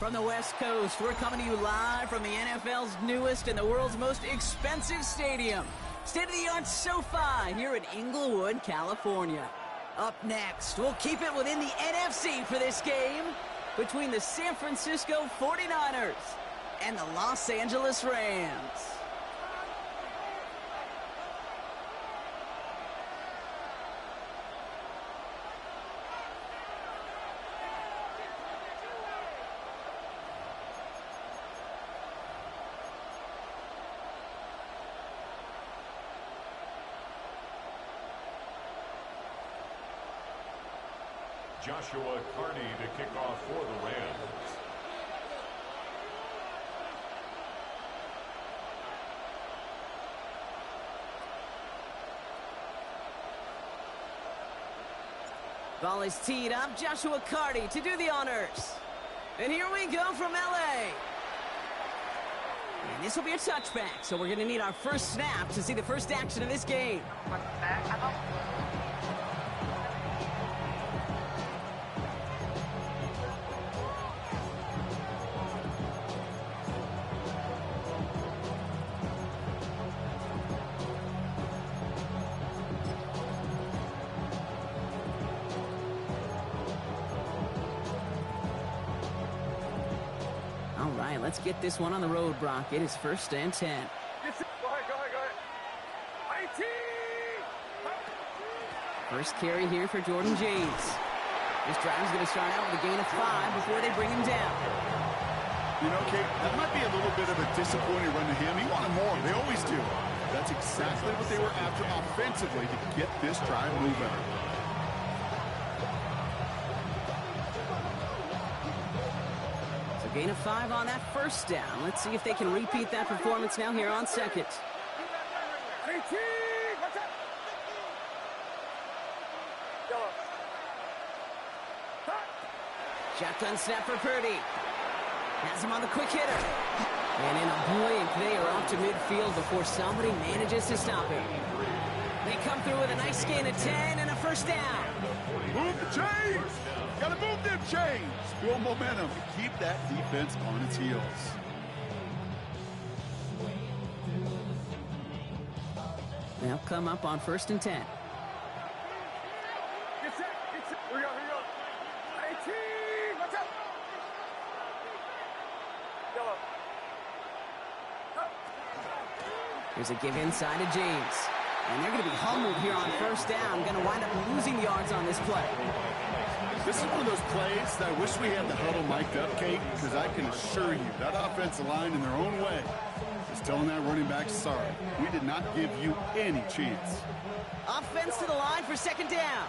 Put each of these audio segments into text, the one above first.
From the West Coast, we're coming to you live from the NFL's newest and the world's most expensive stadium. State-of-the-art SoFi here in Inglewood, California. Up next, we'll keep it within the NFC for this game between the San Francisco 49ers and the Los Angeles Rams. Joshua Carney to kick off for the Rams. Ball is teed up. Joshua Carney to do the honors. And here we go from LA. And this will be a touchback, so we're going to need our first snap to see the first action of this game. Let's get this one on the road, Brock. It is 1st and 10. Go ahead. First carry here for Jordan James. This drive is going to start out with a gain of 5 before they bring him down. You know, Kate, that might be a little bit of a disappointing run to him. He wanted more. They always do. That's exactly what they were after offensively to get this drive moving. Gain of 5 on that first down. Let's see if they can repeat that performance now here on second. Shotgun snap for Purdy. Has him on the quick hitter. And in a blink, they are off to midfield before somebody manages to stop him. They come through with a nice gain of 10 and a first down. Move the chains! Gotta move them chains! Build momentum to keep that defense on its heels. They'll come up on 1st and 10. Here's a give inside to James. And they're going to be humbled here on first down. Going to wind up losing yards on this play. This is one of those plays that I wish we had the huddle mic'd up, Kate, because I can assure you that offensive line in their own way is telling that running back, sorry, we did not give you any chance. Offense to the line for second down.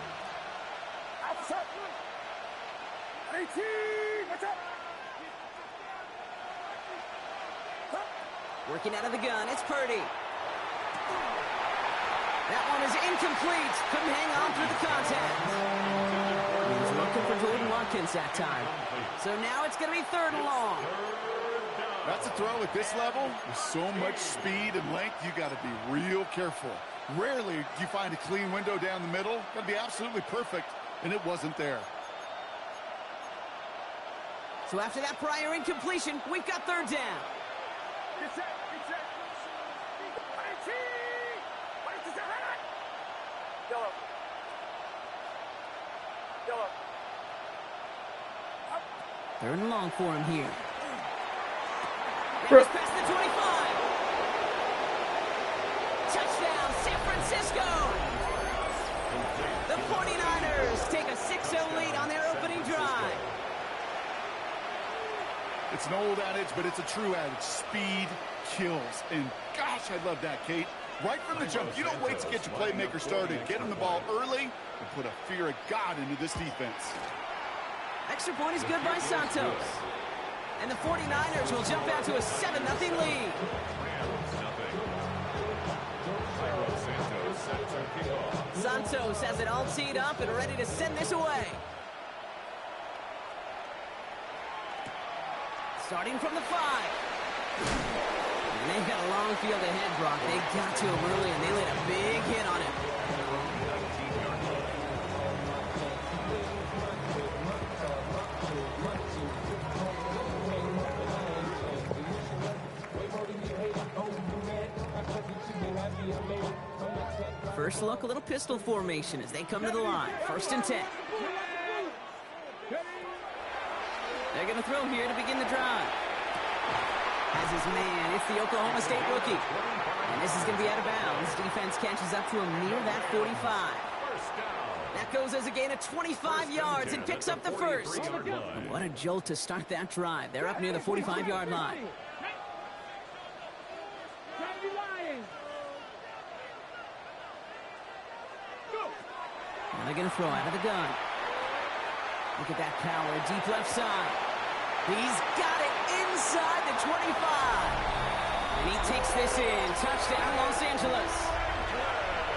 Working out of the gun, it's Purdy. That one is incomplete. Couldn't hang on through the contact. He's looking for Jordan Watkins that time. So now it's going to be third and long. That's a throw at this level. With so much speed and length, you got to be real careful. Rarely do you find a clean window down the middle. Got to be absolutely perfect, and it wasn't there. So after that prior incompletion, we've got third down. Third and long for him here. He's past the 25. Touchdown, San Francisco. The 49ers take a 6-0 lead on their opening drive. It's an old adage, but it's a true adage. Speed kills. And gosh, I love that, Kate. Right from the jump, you don't wait to get your playmaker started. Get him the ball early and put a fear of God into this defense. Extra point is good by Santos. And the 49ers will jump out to a 7-0 lead. Santos has it all teed up and ready to send this away. Starting from the 5. And they've got a long field ahead, Brock. They got to him early, and they laid a big hit on him. First look, a little pistol formation as they come to the line. 1st and 10. They're going to throw here to begin the drive. As his man, it's the Oklahoma State rookie. And this is going to be out of bounds. Defense catches up to him near that 45. That goes as a gain of 25 yards and picks up the first. And what a jolt to start that drive. They're up near the 45-yard line. Now they're going to throw out of the gun. Look at that power, deep left side. He's got it inside the 25. And he takes this in. Touchdown, Los Angeles.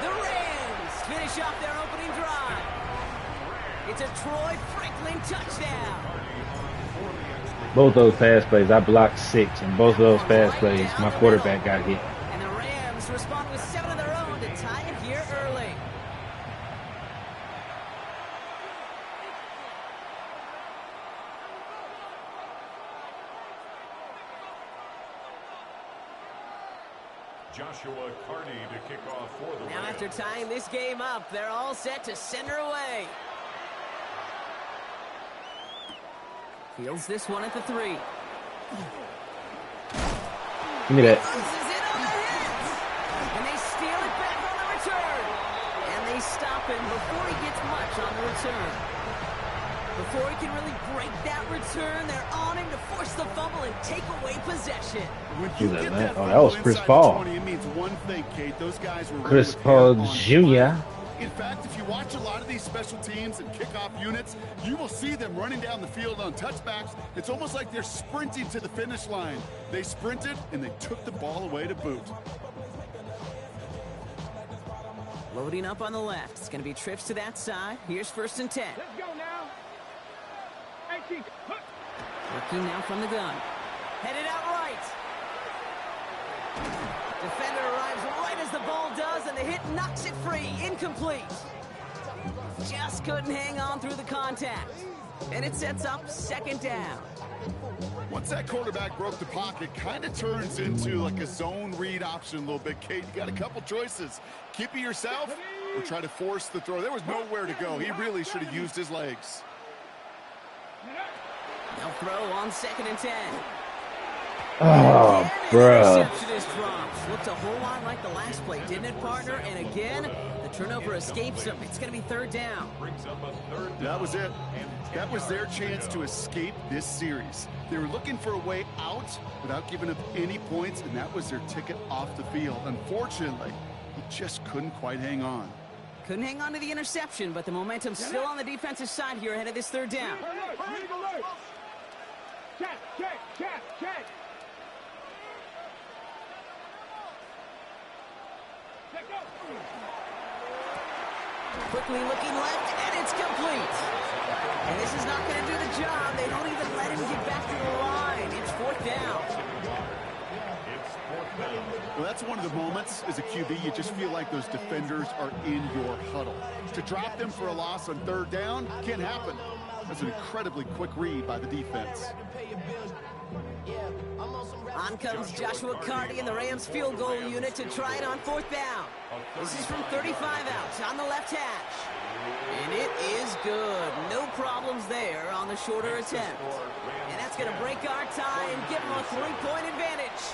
The Rams finish off their opening drive. It's a Troy Franklin touchdown. Both those pass plays, I blocked 6, and both of those pass plays, my quarterback got hit. And the Rams respond with 7 of their own to tie it here early. Joshua Carney to kick off for the Now Rams. after tying this game up, they're all set to send her away. Fields this one at the 3. Give me that. Loses it on the hit. And they steal it back on the return. And they stop him before he gets much on the return. Before he can really break that return, they're on him to force the fumble and take away possession. When you get that that was Chris Paul. 20, it means one thing, Kate. Those guys were Chris really Paul on Jr. In fact, if you watch a lot of these special teams and kickoff units, you will see them running down the field on touchbacks. It's almost like they're sprinting to the finish line. They sprinted, and they took the ball away to boot. Loading up on the left. It's going to be trips to that side. Here's 1st and 10. Let's go now. Working now from the gun. Headed out right. Defender arrives right as the ball does, and the hit knocks it free. Incomplete. Just couldn't hang on through the contact. And it sets up 2nd down. Once that quarterback broke the pocket, kind of turns into like a zone read option a little bit. Kate, you got a couple choices. Keep it yourself or try to force the throw. There was nowhere to go. He really should have used his legs. They'll throw on 2nd and 10. Oh, bro. Interception is dropped. Looked a whole lot like it, partner, and again, the turnover escapes him. It's going to be third down. That was it. That was their chance to escape this series. They were looking for a way out without giving up any points, and that was their ticket off the field. Unfortunately, he just couldn't quite hang on. Couldn't hang on to the interception, but the momentum's still on the defensive side here ahead of this third down. Check. Quickly looking left, and it's complete. And this is not going to do the job. They don't even let him get back to the line. It's fourth down. Well, that's one of the moments as a QB, you just feel like those defenders are in your huddle. To drop them for a loss on third down can't happen. That's an incredibly quick read by the defense. On comes Joshua Carty and the Rams field goal unit to try it on fourth down. This is from 35 out on the left hash. And it is good. No problems there on the shorter attempt. And that's going to break our tie and give them a 3-point advantage.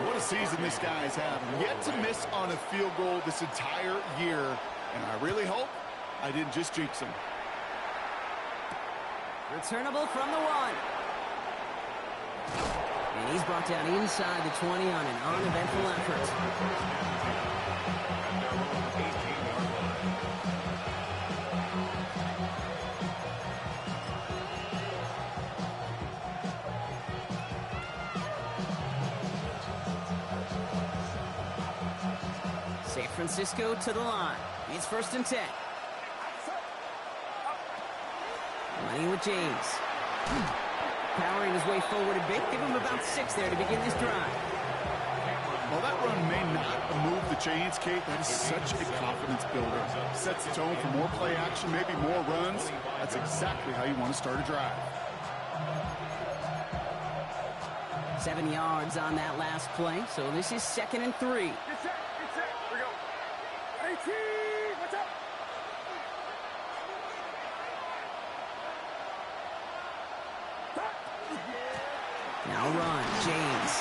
What a season this guy's having. Yet to miss on a field goal this entire year. And I really hope I didn't just jinx him. Returnable from the 1. And he's brought down inside the 20 on an uneventful effort. San Francisco to the line. It's 1st and 10. Running with James. Powering his way forward a bit. Give him about 6 there to begin this drive. Well, that run may not move the chains, Kate. That is such a confidence builder. Sets the tone for more play action, maybe more runs. That's exactly how you want to start a drive. 7 yards on that last play, so this is 2nd and 3. Get set. Here we go. 18. What's up? Now run, James.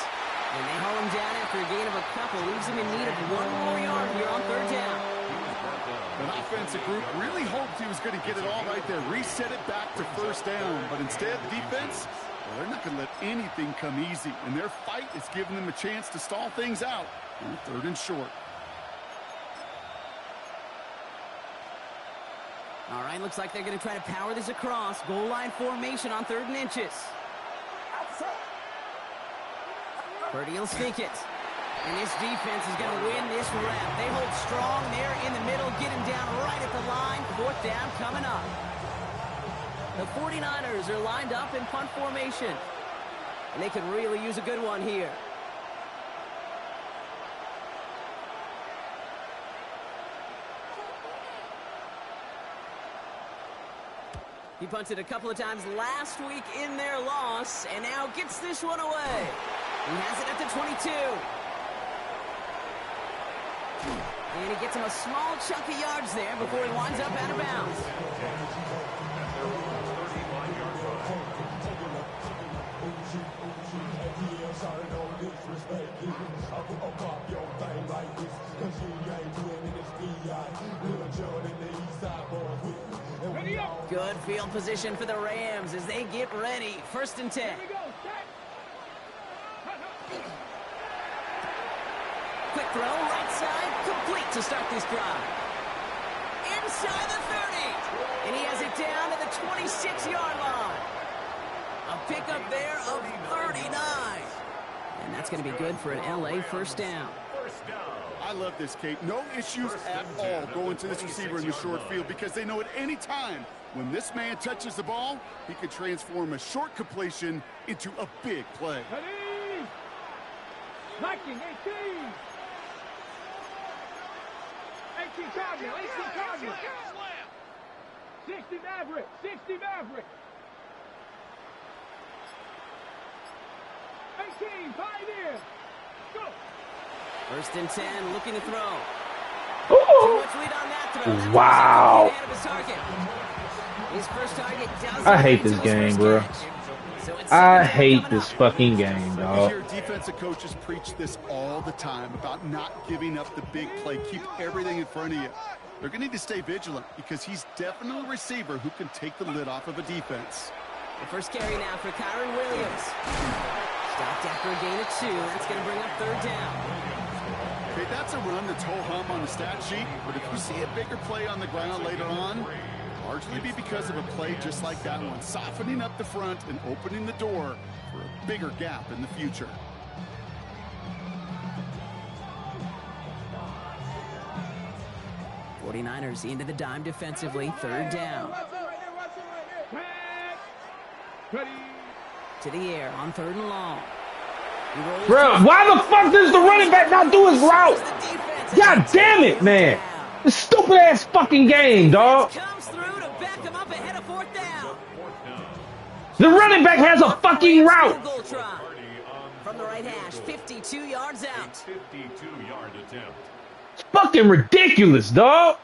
And they haul him down after a gain of a couple. Leaves him in need of 1 more yard here on third down. An offensive group really hoped he was going to get it all right there. Reset it back to 1st down. But instead, the defense, well, they're not going to let anything come easy. And their fight is giving them a chance to stall things out on 3rd and short. All right, looks like they're going to try to power this across. Goal line formation on 3rd and inches. Purdy will sneak it. And this defense is going to win this rep. They hold strong there in the middle, get him down right at the line. 4th down coming up. The 49ers are lined up in punt formation. And they could really use a good one here. He punted a couple of times last week in their loss, and now gets this one away. He has it at the 22. And he gets him a small chunk of yards there before he winds up out of bounds. Good field position for the Rams as they get ready. 1st and 10. Quick throw, right side, complete to start this drive. Inside the 30. And he has it down to the 26-yard line. A pickup there of 39. And that's going to be good for an LA 1st down. I love this, Kate. No issues at all going to this receiver in the short field because they know at any time when this man touches the ball, he could transform a short completion into a big play. 19, 18. 18 Cardinal, 18 Cardinal. 60 Maverick, 60 Maverick. 18, 5 in. Go. 1st and 10, looking to throw. Ooh. Too much lead on that throw. That's Wow. his first target does I hate this game, bro. So it's I 2nd down hate coming this up. fucking game, You dog. hear defensive coaches preach this all the time about not giving up the big play. Keep everything in front of you. They're going to need to stay vigilant because he's definitely a receiver who can take the lid off of a defense. The first carry now for Kyron Williams. Stopped after a gain of 2. That's going to bring up 3rd down. Okay, that's a run that's ho-hum on the stat sheet, but if you see a bigger play on the ground later on, largely be because of a play just like that one, softening up the front and opening the door for a bigger gap in the future. '49ers into the dime defensively. 3rd down. To the air on 3rd and long. Bro, why the fuck does the running back not do his route? God damn it, man. This stupid ass fucking game, dog. Comes through to back him up ahead of 4th down. The running back has a fucking route. Goal try. From the right hash, 52 yards out. 52-yard attempt. It's fucking ridiculous, dog.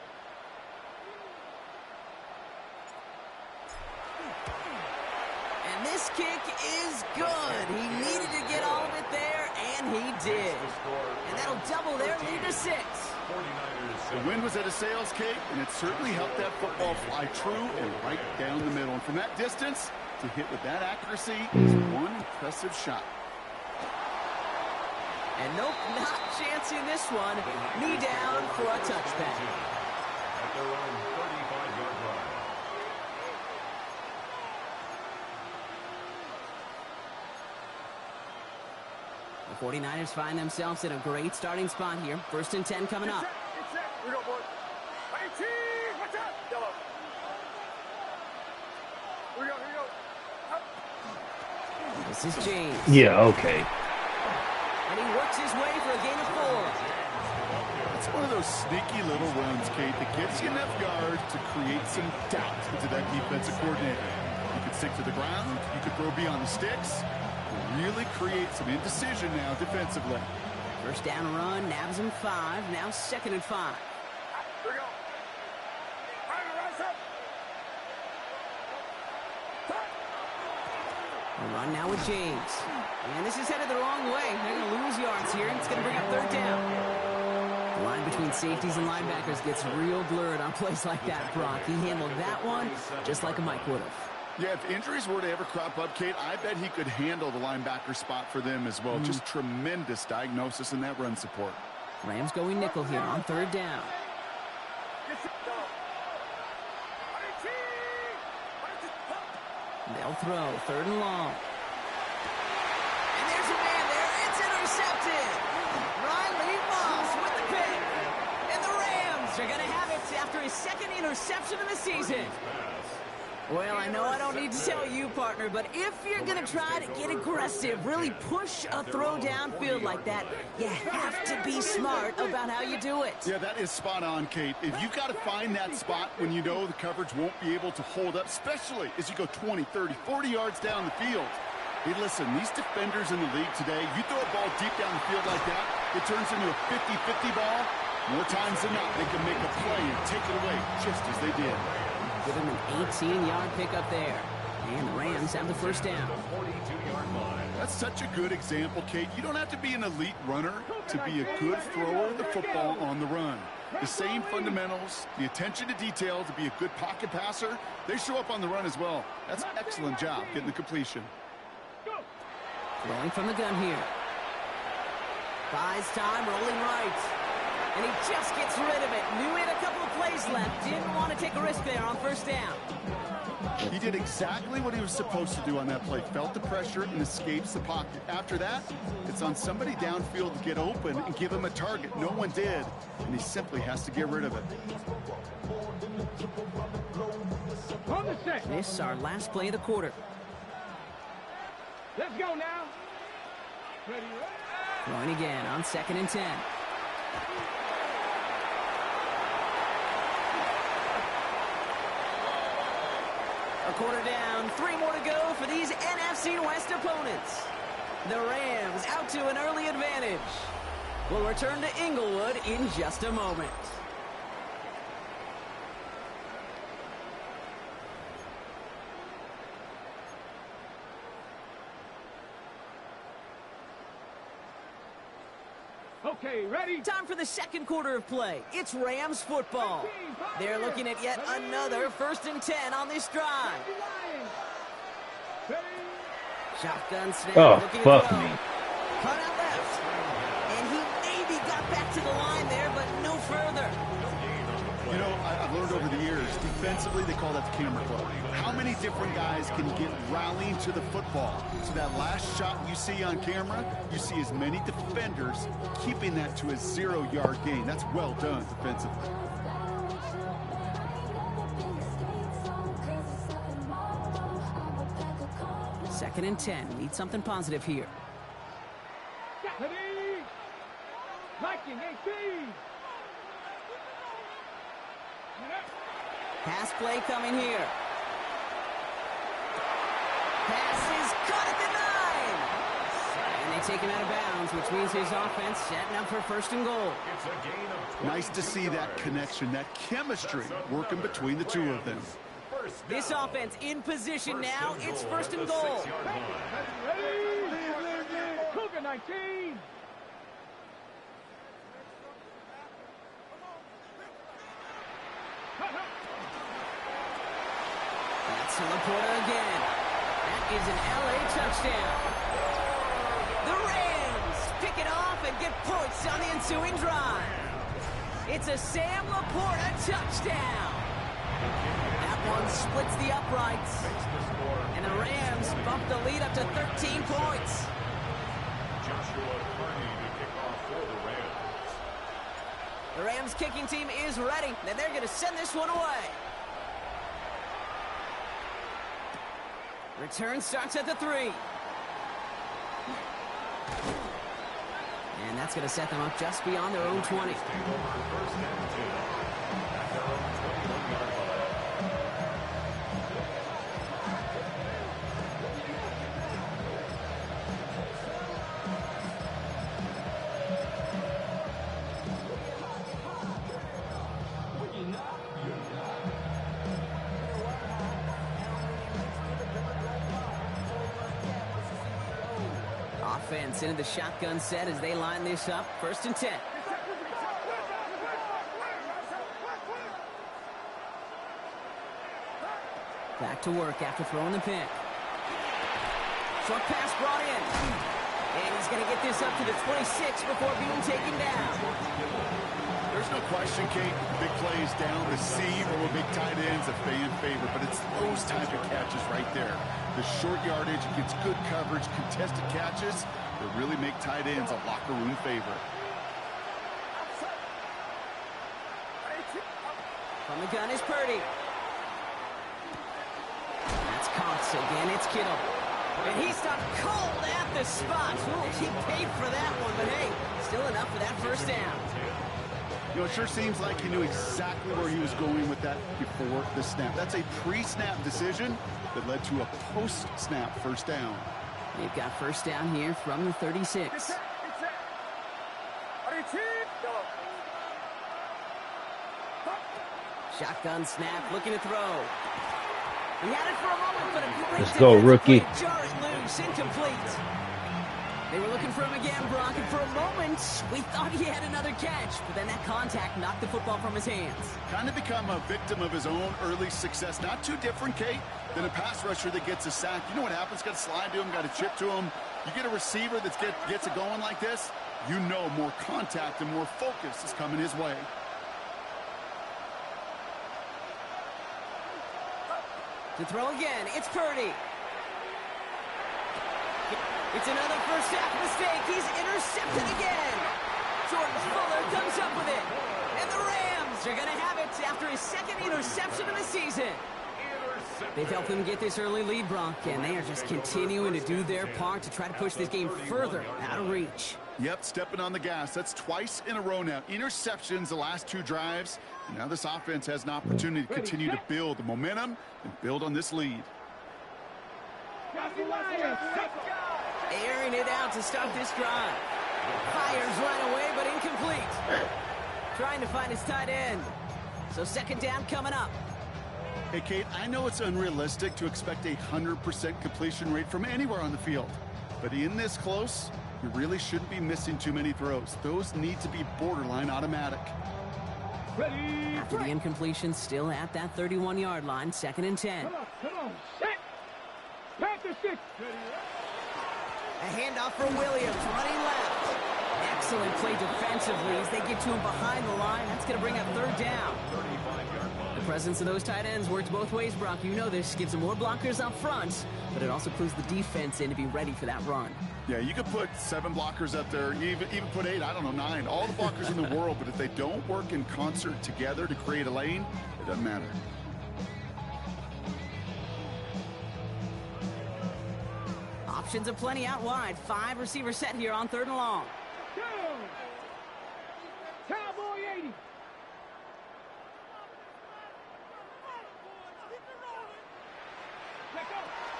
And this kick is good. He needed to get all of it there, and he did. And that'll double their lead to 6. The wind was at a sales, Kate, and it certainly helped that football fly true and right down the middle. And from that distance, to hit with that accuracy is one impressive shot. And nope, not chancing this one. Knee down for a touchback. At their own 35-yard line. The 49ers find themselves in a great starting spot here. 1st and 10 coming up. Get set. Here we go, boys. 19. Watch out. Yellow. Here we go. Here we go. Up. This is James. Yeah, okay. And he works his way for a gain of 4. It's one of those sneaky little runs, Kate, that gets you enough yards to create some doubt into that defensive coordinator. You could stick to the ground. You could throw beyond the sticks. Really create some indecision now defensively. 1st down run, nabs him 5. Now 2nd and 5. Here we go. Rise up. A run now with James. And this is headed the wrong way. They're going to lose yards here. It's going to bring up 3rd down. The line between safeties and linebackers gets real blurred on plays like that, Brock. He handled that one just like a Mike would have. Yeah, if injuries were to ever crop up, Kate, I bet he could handle the linebacker spot for them as well. Just tremendous diagnosis in that run support. Rams going nickel here on 3rd down. Get set. Yellow. 19. They'll throw 3rd and long. And there's a man there. It's intercepted. Riley Moss with the pick. And the Rams are going to have it after his 2nd interception of the season. Well, I know I don't need to tell you, partner, but if you're going to try to get aggressive, really push a throw downfield like that, you have to be smart about how you do it. Yeah, that is spot on, Kate. If you've got to find that spot when you know the coverage won't be able to hold up, especially as you go 20, 30, 40 yards down the field. Hey, listen, these defenders in the league today, you throw a ball deep down the field like that, it turns into a 50-50 ball. More times than not, they can make a play and take it away just as they did. Give him an 18-yard pickup there. And the Rams have the 1st down. That's such a good example, Kate. You don't have to be an elite runner to be a good thrower of the football on the run. The same fundamentals, the attention to detail to be a good pocket passer, they show up on the run as well. That's an excellent job getting the completion. Throwing from the gun here. Buys time, rolling right. And he just gets rid of it. Knew he had a couple of plays left. Didn't want to take a risk there on 1st down. He did exactly what he was supposed to do on that play. Felt the pressure and escapes the pocket. After that, it's on somebody downfield to get open and give him a target. No one did, and he simply has to get rid of it. This is our last play of the quarter. Let's go now. Ready. Throwing again on 2nd and 10. A quarter down, 3 more to go for these NFC West opponents. The Rams out to an early advantage. We'll return to Inglewood in just a moment. Okay, ready? Time for the second quarter of play. It's Rams football. They're looking at yet another 1st and 10 on this drive. Shotgun snap. Oh, looking fuck to throw. me. Cut out left. And he maybe got back to the line there, but no further. You know, I've learned over the years, defensively, they call that the camera club. How many different guys can get rallying to the football? So that last shot you see on camera, you see as many defenders keeping that to a 0-yard gain. That's well done defensively. Second and 10. Need something positive here. Ready? Liking 18. Pass play coming here. Pass is caught at the 9. And they take him out of bounds, which means his offense setting up for 1st and goal. It's a gain of 20 Nice to see that connection, that chemistry working between the two of them. This offense in position now. It's 1st and goal. Ready? Cougar 19. That's Laporta again. That is an LA touchdown. The Rams pick it off and get points on the ensuing drive. It's a Sam Laporta touchdown. That one splits the uprights. And the Rams bump the lead up to 13 points. Joshua Carney to kick off for the Rams. The Rams kicking team is ready, and they're going to send this one away. Return starts at the 3. And that's going to set them up just beyond their own 20. First and 10 at their own 21-yard line. Offense into the shotgun set as they line this up. 1st and 10. Back to work after throwing the pick. Short pass brought in. And he's going to get this up to the 26 before being taken down. There's no question, Kate, big plays down the seam or big tight ends, a fan favorite, but it's those type of catches right there. The short yardage, gets good coverage, contested catches that really make tight ends a locker room favorite. From the gun is Purdy. That's Cox again. It's Kittle. And he stopped cold at the spot. Ooh, he paid for that one, but hey, still enough for that 1st down. You know, it sure seems like he knew exactly where he was going with that before the snap. That's a pre-snap decision that led to a post-snap 1st down. They've got 1st down here from the 36. Shotgun snap, looking to throw. He had it for a moment, but a great Let's go, rookie. play. Jar it loose, incomplete. They were looking for him again, Brock, and for a moment, we thought he had another catch, but then that contact knocked the football from his hands. Kind of become a victim of his own early success. Not too different, Kate, than a pass rusher that gets a sack. You know what happens? Got to slide to him, got to chip to him. You get a receiver that gets it going like this, you know more contact and more focus is coming his way. To throw again, it's Purdy. It's another 1st half mistake. He's intercepted again. Jordan Fuller comes up with it. And the Rams are going to have it after his 2nd interception of the season. They've helped them get this early lead, Brock, and they are just continuing to do their part to try to push this game further out of reach. Yep, stepping on the gas. That's twice in a row now. Interceptions the last 2 drives. And now this offense has an opportunity to continue to build the momentum and build on this lead. Airing it out to start this drive. Fires right away, but incomplete. Trying to find his tight end. So 2nd down coming up. Hey, Kate, I know it's unrealistic to expect a 100% completion rate from anywhere on the field. But in this close, You really shouldn't be missing too many throws. Those need to be borderline automatic. After the incompletion, still at that 31-yard line, 2nd and 10. Come on, set. Panther 6. A handoff for Williams, running left. Excellent play defensively as they get to him behind the line. That's going to bring up 3rd down. The presence of those tight ends works both ways, Brock. You know this. Gives them more blockers up front, but it also clues the defense in to be ready for that run. Yeah, you could put 7 blockers up there, even put 8, I don't know, 9. All the blockers in the world, but if they don't work in concert together to create a lane, it doesn't matter. Options aplenty out wide. 5 receivers set here on 3rd and long. Cowboy 80.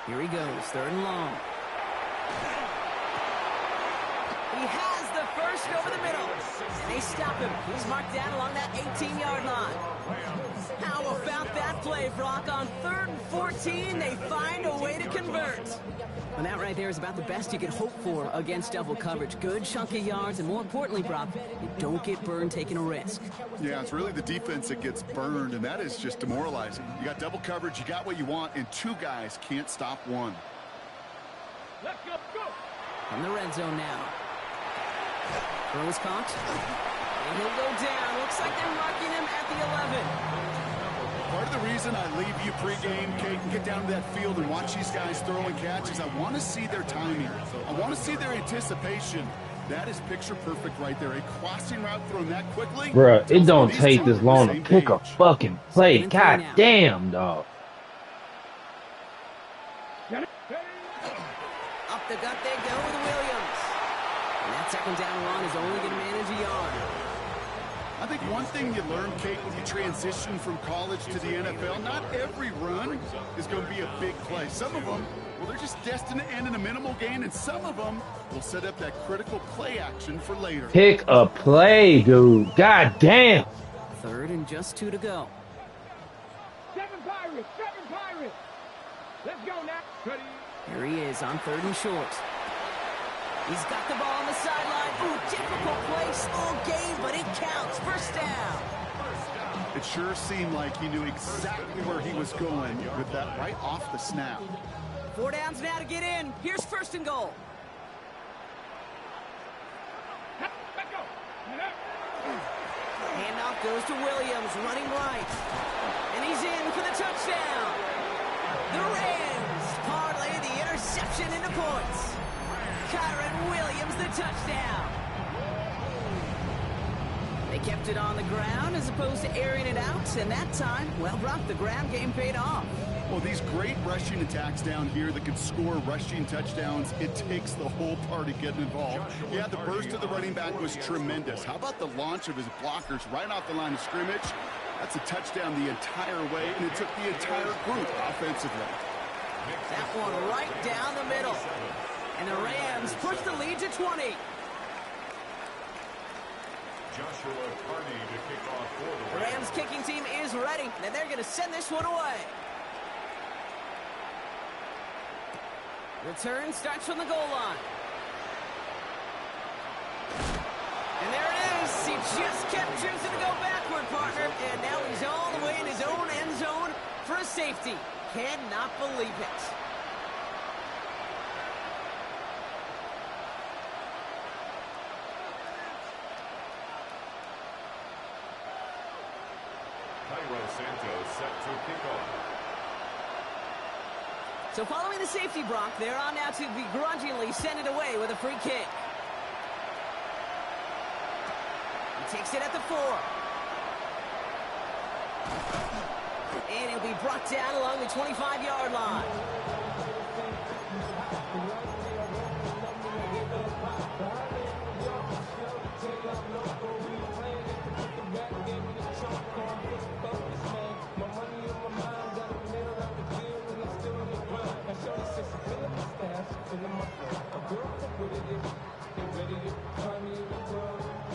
Here he goes, 3rd and long. He has the first over the middle. And they stop him. He's marked down along that 18-yard line. How about that play, Brock? On 3rd and 14, they find a way to convert. And that right there is about the best you could hope for against double coverage. Good chunky yards, and more importantly, Brock, you don't get burned taking a risk. Yeah, it's really the defense that gets burned, and that is just demoralizing. You got double coverage, you got what you want, and 2 guys can't stop one. Let's go. From the red zone now. Throw is caught. And he'll go down. Looks like they're marking him at the 11. Part of the reason I leave you pregame, Kate, and get down to that field and watch these guys throw and catch is I want to see their timing. I want to see their anticipation. That is picture perfect right there. A crossing route thrown that quickly. Bruh, it don't take this long to pick a fucking play. God damn, dog. Up the gut they go with Williams. And that 2nd down run is only going to manage a yard. I think one thing you learn, Kate, when you transition from college to the NFL, not every run is going to be a big play. Some of them, well, they're just destined to end in a minimal gain, and some of them will set up that critical play action for later. Pick a play, dude. God damn. 3rd and just 2 to go. 7 Pirates. Let's go now. Ready. Here he is on 3rd and short. He's got the ball on the sideline. Ooh, difficult play, small game, but it counts. 1st down. It sure seemed like he knew exactly where he was going with that right off the snap. 4 downs now to get in. Here's 1st and goal. Let's go. Handoff goes to Williams, running right. And he's in for the touchdown. The Rams parlay the interception into points. Kyron Williams, the touchdown. They kept it on the ground as opposed to airing it out, and that time, well, Brock, the ground game paid off. Well, these great rushing attacks down here that can score rushing touchdowns, it takes the whole party getting involved. Yeah, the burst of the running back was tremendous. How about the launch of his blockers right off the line of scrimmage? That's a touchdown the entire way, and it took the entire group offensively. That one right down the middle. And the Rams push the lead to 20. Joshua Carney to kick off for The Rams kicking team is ready, and they're going to send this one away. Return starts from the goal line. And there it is. He just kept choosing to go backward, partner. And now he's all the way in his own end zone for a safety. Cannot believe it. Santos set to kick off. So following the safety, Brock, they're on now to begrudgingly send it away with a free kick. He takes it at the 4. And it'll be brought down along the 25-yard line.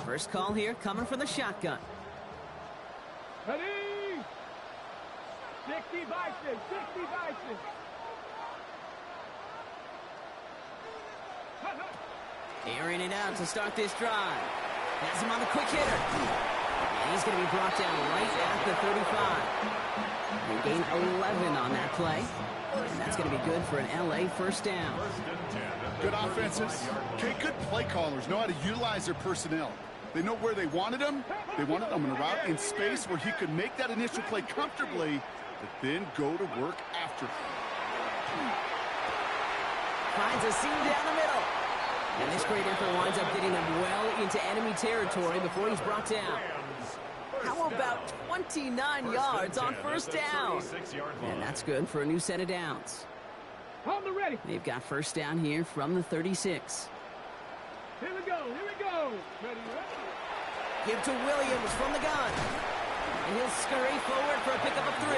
First call here coming from the shotgun. Ready? 60 Bison, 60 Bison. Airing it out to start this drive. Has him on the quick hitter. And he's going to be brought down right at the 35. They gain 11 on that play. And that's going to be good for an LA first down. Good offenses. Okay, good play callers know how to utilize their personnel. They know where they wanted them. They wanted them in a route in space where he could make that initial play comfortably, but then go to work after. Finds a seam down the middle. And this great effort winds up getting them well into enemy territory before he's brought down. How about 29 yards on first down? And that's good for a new set of downs. Hold the ready. They've got first down here from the 36. Here we go. Here we go. Ready, ready. Give to Williams from the gun. And he'll scurry forward for a pickup of 3.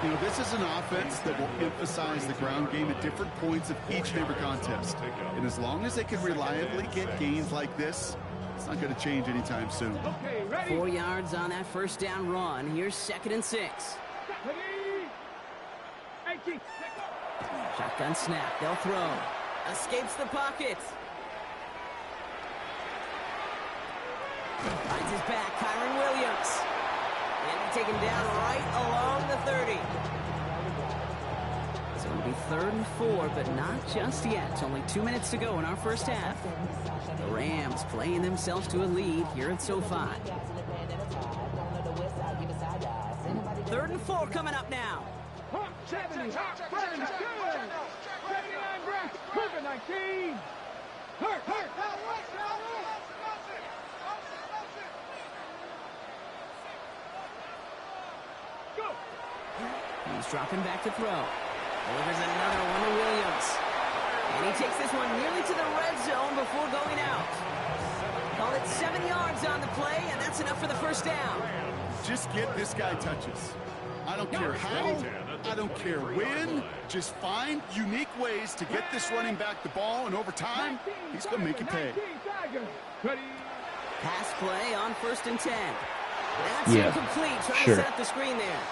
You know, this is an offense that will emphasize the ground game at different points of each and every contest. And as long as they can reliably get gains like this, it's not going to change anytime soon. Okay, ready. 4 yards on that first down run. Here's 2nd and 6. Ready. 18. Shotgun snap. They'll throw. Escapes the pocket. Finds his back. Kyron Williams. And taken down right along the 30. So it'll be 3rd and 4, but not just yet. It's only 2 minutes to go in our first half. The Rams playing themselves to a lead here at SoFi. 3rd and 4 coming up now. 70. 70. Good. 79 breaths. Perfect. 19. Hurt. Go. He's dropping back to throw. Delivers another one to Williams. And he takes this one nearly to the red zone before going out. Call it 7 yards on the play, and that's enough for the first down. Just get this guy touches. I don't care how, I don't care when. Just find unique ways to get this running back the ball, and over time, he's going to make you pay. Pass play on 1st and 10. That's incomplete. Trying to set up the screen there.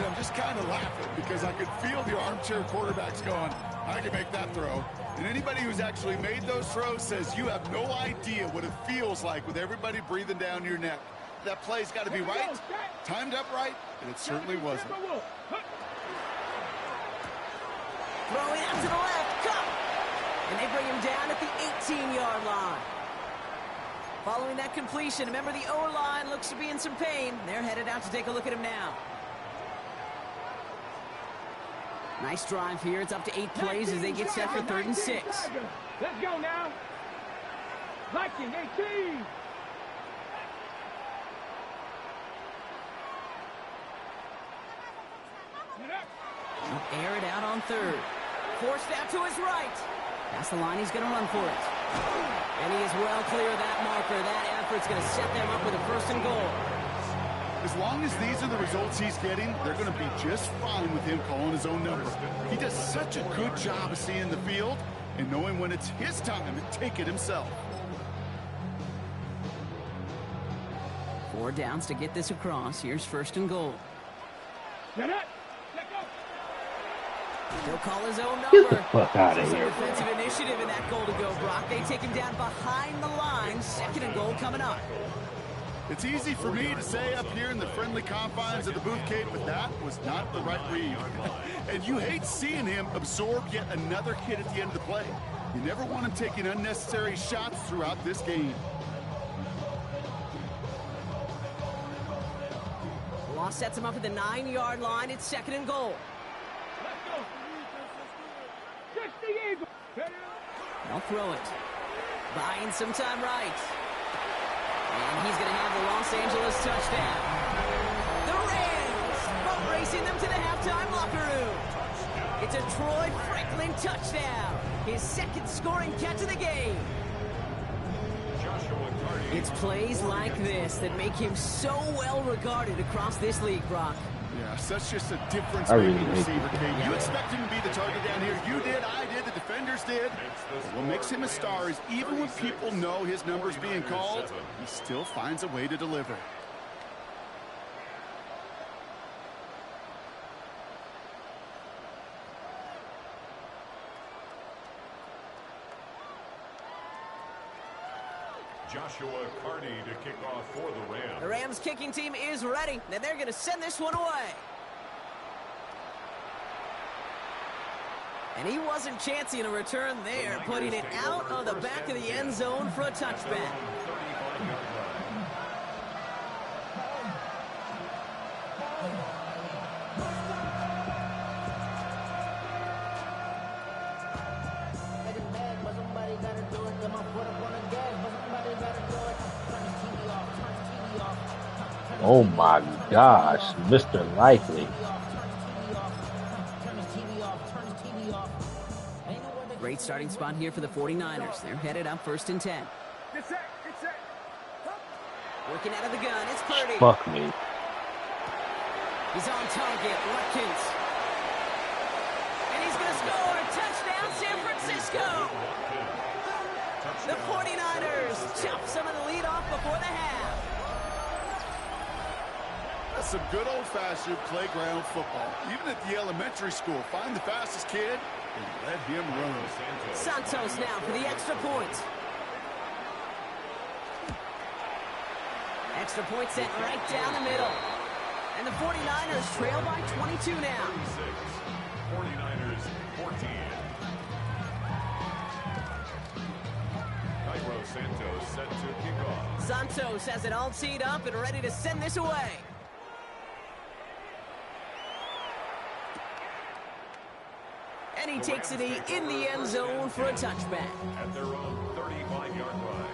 I'm just kind of laughing because I could feel the armchair quarterbacks going, I can make that throw. And anybody who's actually made those throws says you have no idea what it feels like with everybody breathing down your neck. That play's got to be right, timed up right, and it certainly wasn't. Throwing out to the left, cut! And they bring him down at the 18-yard line. Following that completion, remember the O-line looks to be in some pain. They're headed out to take a look at him now. Nice drive here. It's up to 8 plays as they get set for 3rd and 6. Let's go now. Viking 18. Air it out on 3rd. Forced out to his right. Past the line, he's going to run for it. And he is well clear of that marker. That effort's going to set them up with a 1st and goal. As long as these are the results he's getting, they're going to be just fine with him calling his own number. He does such a good job of seeing the field and knowing when it's his time to take it himself. 4 downs to get this across. Here's 1st and goal. Get it. He'll call his own number. Get the fuck out of Some here. defensive initiative in that goal to go, Brock. They take him down behind the line. 2nd and goal coming up. It's easy for me to say up here in the friendly confines of the booth cave, but that was not the right read. And you hate seeing him absorb yet another hit at the end of the play. You never want him taking unnecessary shots throughout this game. Law sets him up at the 9-yard line. It's 2nd and goal. They'll throw it. Buying some time right. And he's going to have the Los Angeles touchdown. The Rams boat racing them to the halftime locker room. It's a Troy Franklin touchdown. His 2nd scoring catch of the game. It's plays like this that make him so well regarded across this league, Brock. Yeah, such just a difference really making hate receiver, Kate. You expect him to be the target down here. You did, I did, the defenders did. But what makes him a star is even when people know his number's being called, he still finds a way to deliver. Joshua Carney to kick off for the Rams. The Rams kicking team is ready, and they're going to send this one away. And he wasn't chancing a return there, putting it out of the back of the end zone for a touchback. Oh my gosh, Mr. Likely. Great starting spot here for the 49ers. They're headed up 1st and 10. Get set. Working out of the gun, it's Purdy. Fuck me. He's on target, Watkins. And he's going to score. Touchdown, San Francisco. The 49ers chop some of the lead off before the half. That's some good old-fashioned playground football. Even at the elementary school, find the fastest kid and let him run. Santos now for the extra point. Extra point sent right down the middle. And the 49ers trail by 22 now. 49ers 14. Cairo Santos set to kick off. Santos has it all teed up and ready to send this away. And he takes it in the end zone for a touchback. At their own 35-yard line.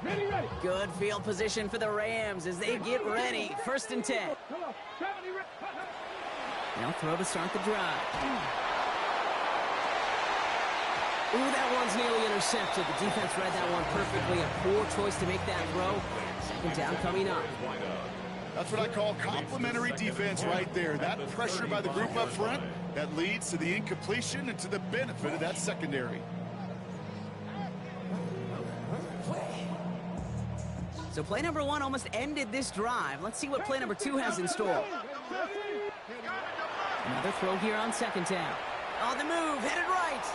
Ready. Good field position for the Rams as they get ready. 1st and 10. Come on. They'll throw to start the drive. Ooh, that one's nearly intercepted. The defense read that one perfectly. A poor choice to make that throw. 2nd down coming up. That's what I call complimentary defense right there. That pressure by the group up front, that leads to the incompletion and to the benefit of that secondary. So play number 1 almost ended this drive. Let's see what play number 2 has in store. Another throw here on 2nd down. On the move, headed right.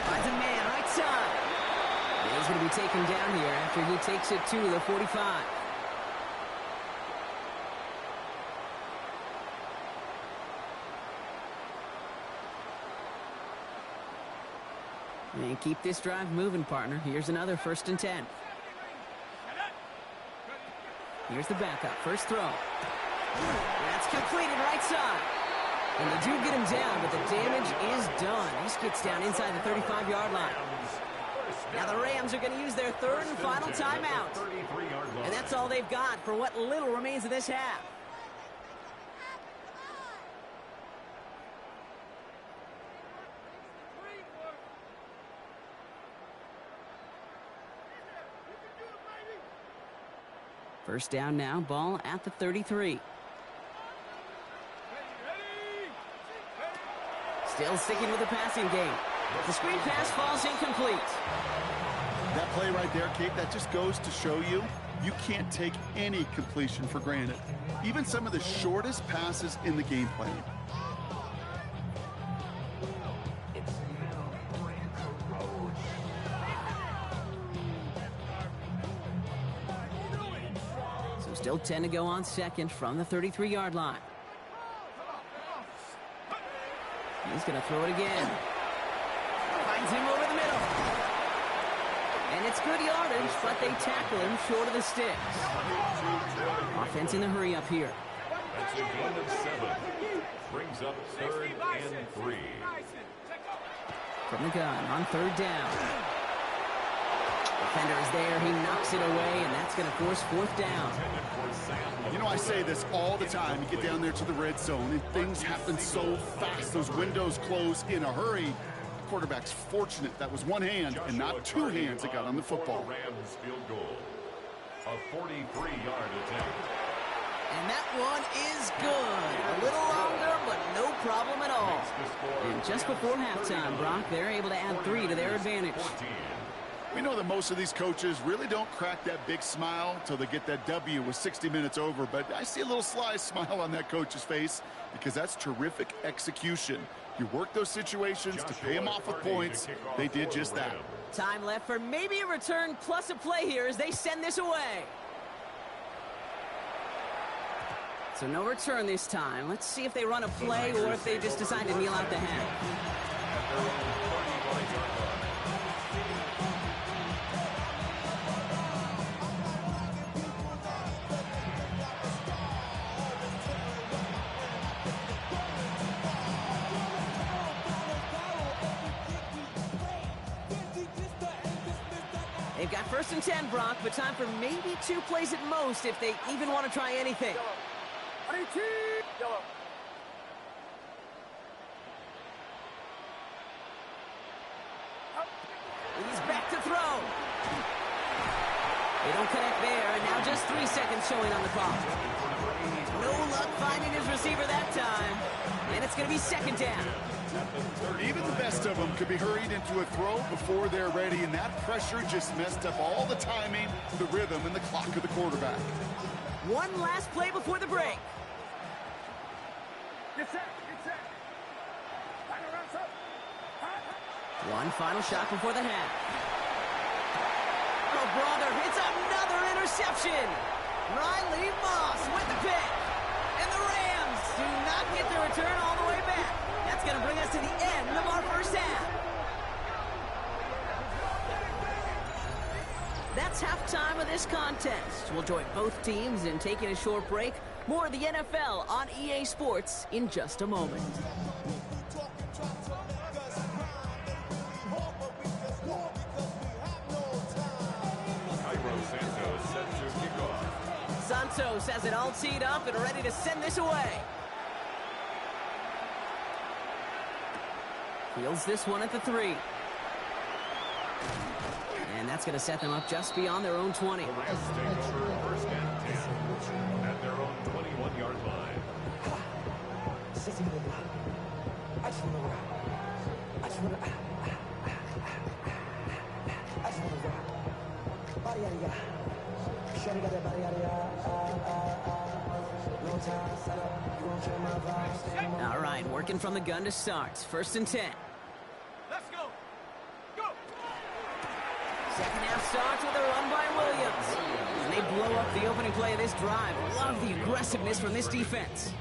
Finds a man right side. And he's going to be taken down here after he takes it to the 45. And keep this drive moving, partner. Here's another 1st and 10. Here's the backup. First throw. That's completed right side. And they do get him down, but the damage is done. He gets down inside the 35-yard line. Now the Rams are going to use their 3rd and final timeout. And that's all they've got for what little remains of this half. First down now, ball at the 33. Still sticking with the passing game. The screen pass falls incomplete. That play right there, Kate, that just goes to show you, you can't take any completion for granted. Even some of the shortest passes in the game plan. Still 10 to go on 2nd from the 33-yard line. He's going to throw it again. Finds him over the middle. And it's good yardage, but they tackle him short of the sticks. Offense in the hurry up here. That's a gain of 7. Brings up 3rd and 3. From the gun on 3rd down. Defender is there. He knocks it away, and that's going to force 4th down. You know, I say this all the time. You get down there to the red zone, and things happen so fast. Those windows close in a hurry. The quarterback's fortunate that was one hand and not two hands that got on the football. Rams field goal. A 43-yard attempt. And that one is good. A little longer, but no problem at all. And just before halftime, Brock, they're able to add 3 to their advantage. We know that most of these coaches really don't crack that big smile till they get that W with 60 minutes over, but I see a little sly smile on that coach's face because that's terrific execution. You work those situations to pay them off with points. They did just that. Time left for maybe a return plus a play here as they send this away. So no return this time. Let's see if they run a play or if they just decide to kneel out the half. They've got 1st and 10, Brock, but time for maybe 2 plays at most if they even want to try anything. He's back to throw. They don't connect there, and now just 3 seconds showing on the clock. No luck finding his receiver that time, and it's going to be 2nd down. Even the best of them could be hurried into a throw before they're ready, and that pressure just messed up all the timing, the rhythm, and the clock of the quarterback. One last play before the break. One final shot before the half. Oh, brother, it's another interception. Riley Moss with the pick. And the Rams do not get the return all the way back. That's going to bring us to the end of our first half. That's halftime of this contest. We'll join both teams in taking a short break. More of the NFL on EA Sports in just a moment. Santos has it all teed up and ready to send this away. Fields this one at the 3. And that's going to set them up just beyond their own 20. The Rams take for 1st and 10 at their own 21-yard line. All right, working from the gun to start. 1st and 10. Let's go. Go. Second half starts with a run by Williams. And they blow up the opening play of this drive. Love the aggressiveness from this defense.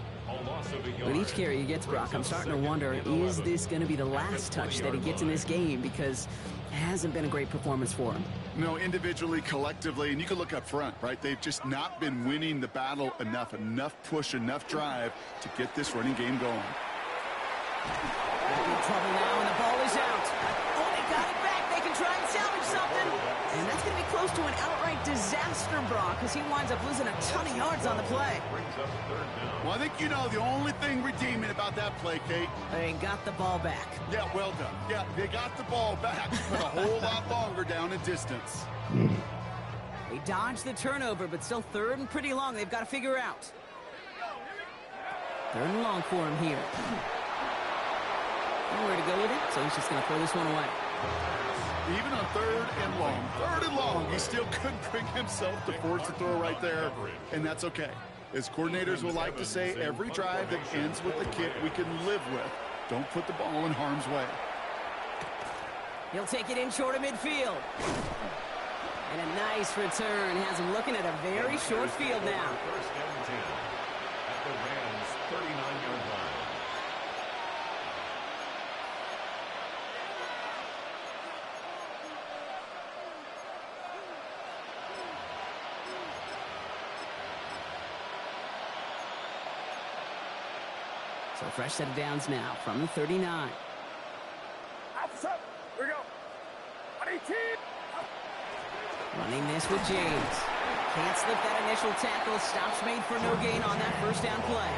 With each carry he gets, Brock, I'm starting to wonder, is this going to be the last touch that he gets in this game? Because it hasn't been a great performance for him. No, individually, collectively, and you can look up front, right? They've just not been winning the battle enough push, enough drive to get this running game going. They're in trouble now, and the ball is out. Oh, they got it back. They can try and salvage something. And that's going to be close to an outright disaster, Brock, because he winds up losing a ton of yards on the play. Well, I think you know the only thing redeeming about that play, Kate. They got the ball back. Yeah, well done. Yeah, they got the ball back, but a whole lot longer down in distance. They dodged the turnover, but still 3rd and pretty long. They've got to figure out. 3rd and long for him here. Nowhere to go with it, so he's just going to throw this one away. Even on 3rd and long, he still couldn't bring himself to force the throw right there, and that's okay. As coordinators will like to say, every drive that ends with a kick we can live with. Don't put the ball in harm's way. He'll take it in short of midfield. And a nice return has him looking at a very short field now. 1st and 10 at the Rams' 39-yard line. So fresh set of downs now from the 39. Outside. Here we go. 18. Running this with James. Can't slip that initial tackle. Stops made for no gain on that 1st down play.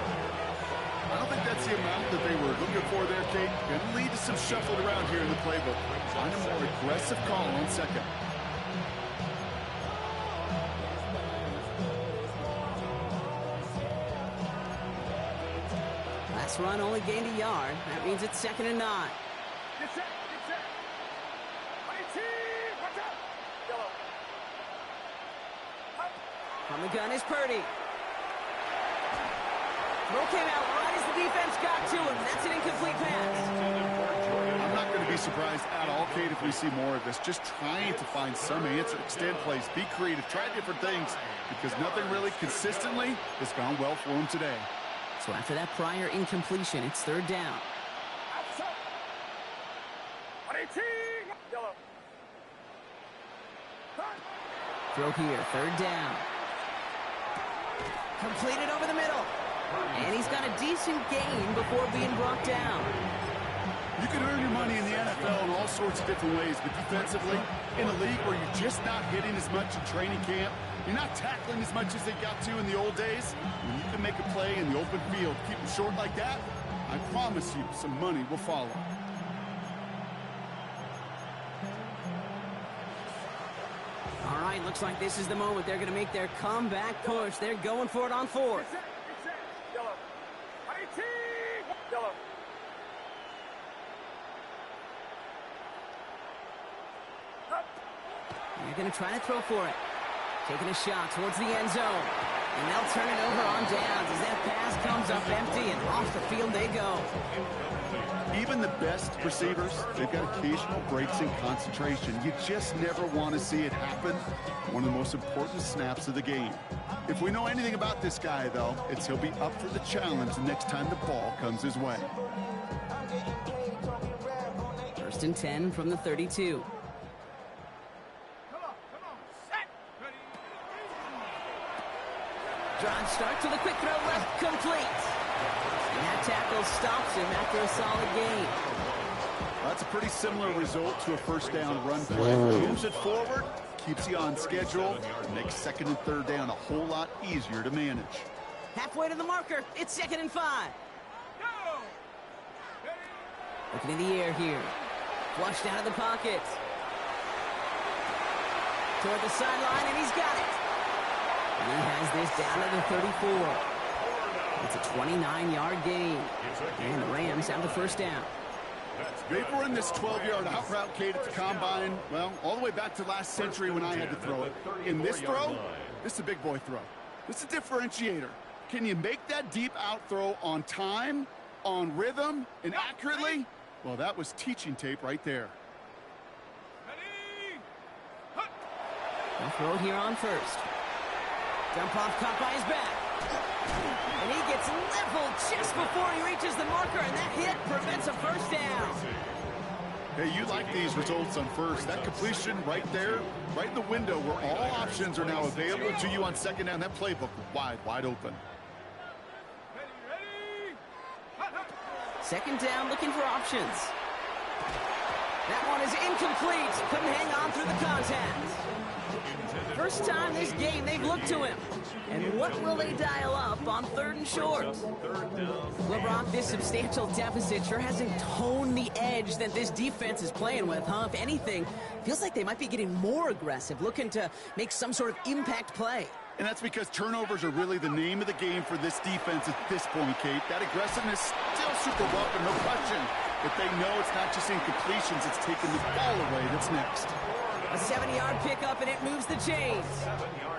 I don't think that's the amount that they were looking for there, Kate. Going to lead to some shuffling around here in the playbook. Find a more aggressive call on 2nd. Last run only gained a yard. That means it's 2nd and 9. Get set. Get set. 18. Watch out. From the gun is Purdy. Throw came out right as the defense got to him. That's an incomplete pass. I'm not going to be surprised at all, Kate, if we see more of this. Just trying to find some answer, extend plays, be creative, try different things, because nothing really consistently has gone well for him today. So after that prior incompletion, it's third down. Yellow. Throw here, third down. Completed over the middle. And he's got a decent gain before being brought down. You can earn your money in the NFL in all sorts of different ways, but defensively, in a league where you're just not hitting as much in training camp, you're not tackling as much as they got to in the old days, when you can make a play in the open field, keep them short like that, I promise you some money will follow. All right, looks like this is the moment. They're going to make their comeback push. They're going for it on fourth. Yellow. Yellow. They're going to try to throw for it. Taking a shot towards the end zone. And they'll turn it over on downs as that pass comes up empty and off the field they go. Even the best receivers, they've got occasional breaks in concentration. You just never want to see it happen. One of the most important snaps of the game. If we know anything about this guy, though, it's he'll be up for the challenge the next time the ball comes his way. First and 10 from the 32. Drive starts with a quick throw left, complete. And that tackle stops him after a solid gain. That's a pretty similar result to a first down run play. Moves it forward, keeps you on schedule, makes second and third down a whole lot easier to manage. Halfway to the marker, it's second and 5. Looking in the air here. Flushed out of the pocket. Toward the sideline, and he's got it. And he has this down to the 34. It's a 29-yard gain. And the Rams have the first down. They've run this 12-yard out route, Kate, at the combine, well, all the way back to last century when I had to throw it. In this throw, this is a big boy throw. This is a differentiator. Can you make that deep out throw on time, on rhythm, and accurately? Well, that was teaching tape right there. They'll throw it here on first. Dump off caught by his back. And he gets leveled just before he reaches the marker, and that hit prevents a first down. Hey, you like these results on first. That completion right there, right in the window where all options are now available to you on second down. That playbook wide open. Second down, looking for options. That one is incomplete. Couldn't hang on through the contact. First time this game they've looked to him. And what will they dial up on third and short? Well, Brock, this substantial deficit sure hasn't toned the edge that this defense is playing with, huh? If anything, feels like they might be getting more aggressive, looking to make some sort of impact play. And that's because turnovers are really the name of the game for this defense at this point, Kate. That aggressiveness still super welcome, no question. But they know it's not just incompletions, it's taking the ball away that's next. A 7-yard pickup, and it moves the chains.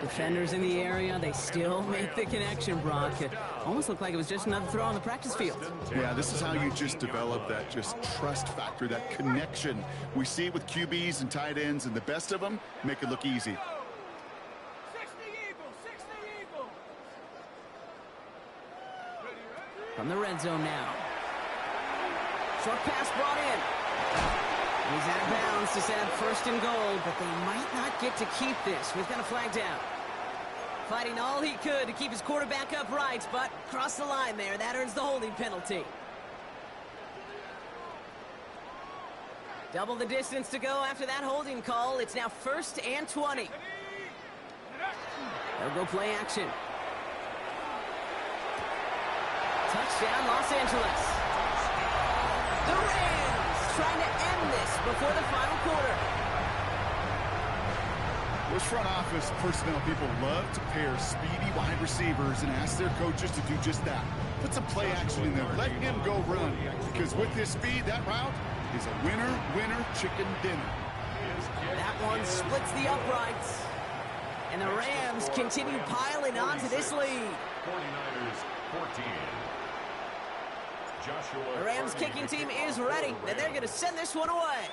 Defenders in the area, they still make the connection, Brock. It almost looked like it was just another throw on the practice field. Yeah, this is how you just develop that just trust factor, that connection. We see it with QBs and tight ends, and the best of them make it look easy. From the red zone now. Short pass brought in. He's out of bounds to set up first and goal, but they might not get to keep this. We've got a flag down. Fighting all he could to keep his quarterback upright, but crossed the line there. That earns the holding penalty. Double the distance to go after that holding call. It's now first and 20. They'll go play action. Touchdown, Los Angeles. The Rams trying to end this before the final quarter. Those front office personnel people love to pair speedy wide receivers and ask their coaches to do just that. Put some play action in there. Let him go run. Because with his speed, that route is a winner, chicken dinner. That one splits the uprights. And the Rams continue piling onto this lead. 49ers 14. Joshua The Rams kicking team is ready, and they're going to send this one away.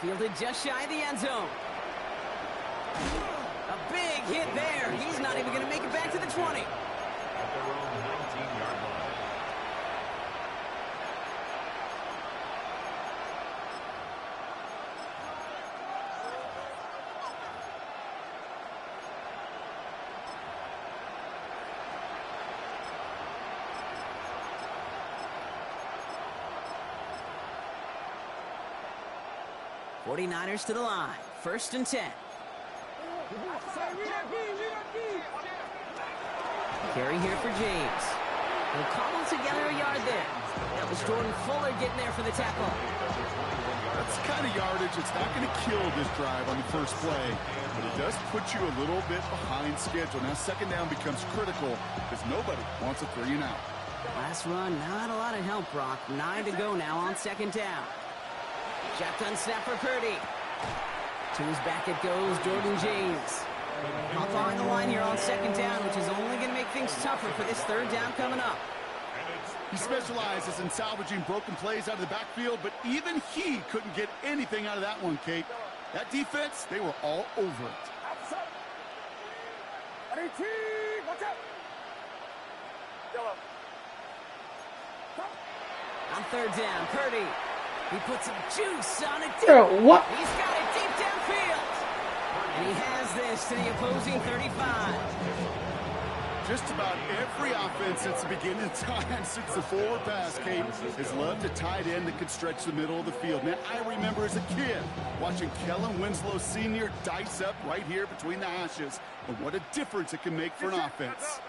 Fielded just shy of the end zone. A big hit there. He's not even going to make it back to the 20. At their own 19-yard line. '49ers to the line. 1st and 10. Carry here for James. He'll cobble together a yard there. That was Jordan Fuller getting there for the tackle. That's the kind of yardage it's not going to kill this drive on the first play, but it does put you a little bit behind schedule. Now 2nd down becomes critical because nobody wants a 3 and out. Last run, not a lot of help, Brock. 9 to go now on 2nd down. Shotgun snap for Purdy. To his back it goes, Jordan James. Hop on the line here on 2nd down, which is only going to make things tougher for this 3rd down coming up. He specializes in salvaging broken plays out of the backfield, but even he couldn't get anything out of that one, Kate. That defense, they were all over it. Watch out! Yellow. On 3rd down, Purdy. He puts some juice on it. What? He's got it deep downfield. And he has this to the opposing 35. Just about every offense since the beginning of time, since the forward pass, Kate, has loved a tight end that could stretch the middle of the field. Man, I remember as a kid watching Kellen Winslow Sr. dice up right here between the hashes. And what a difference it can make for an offense.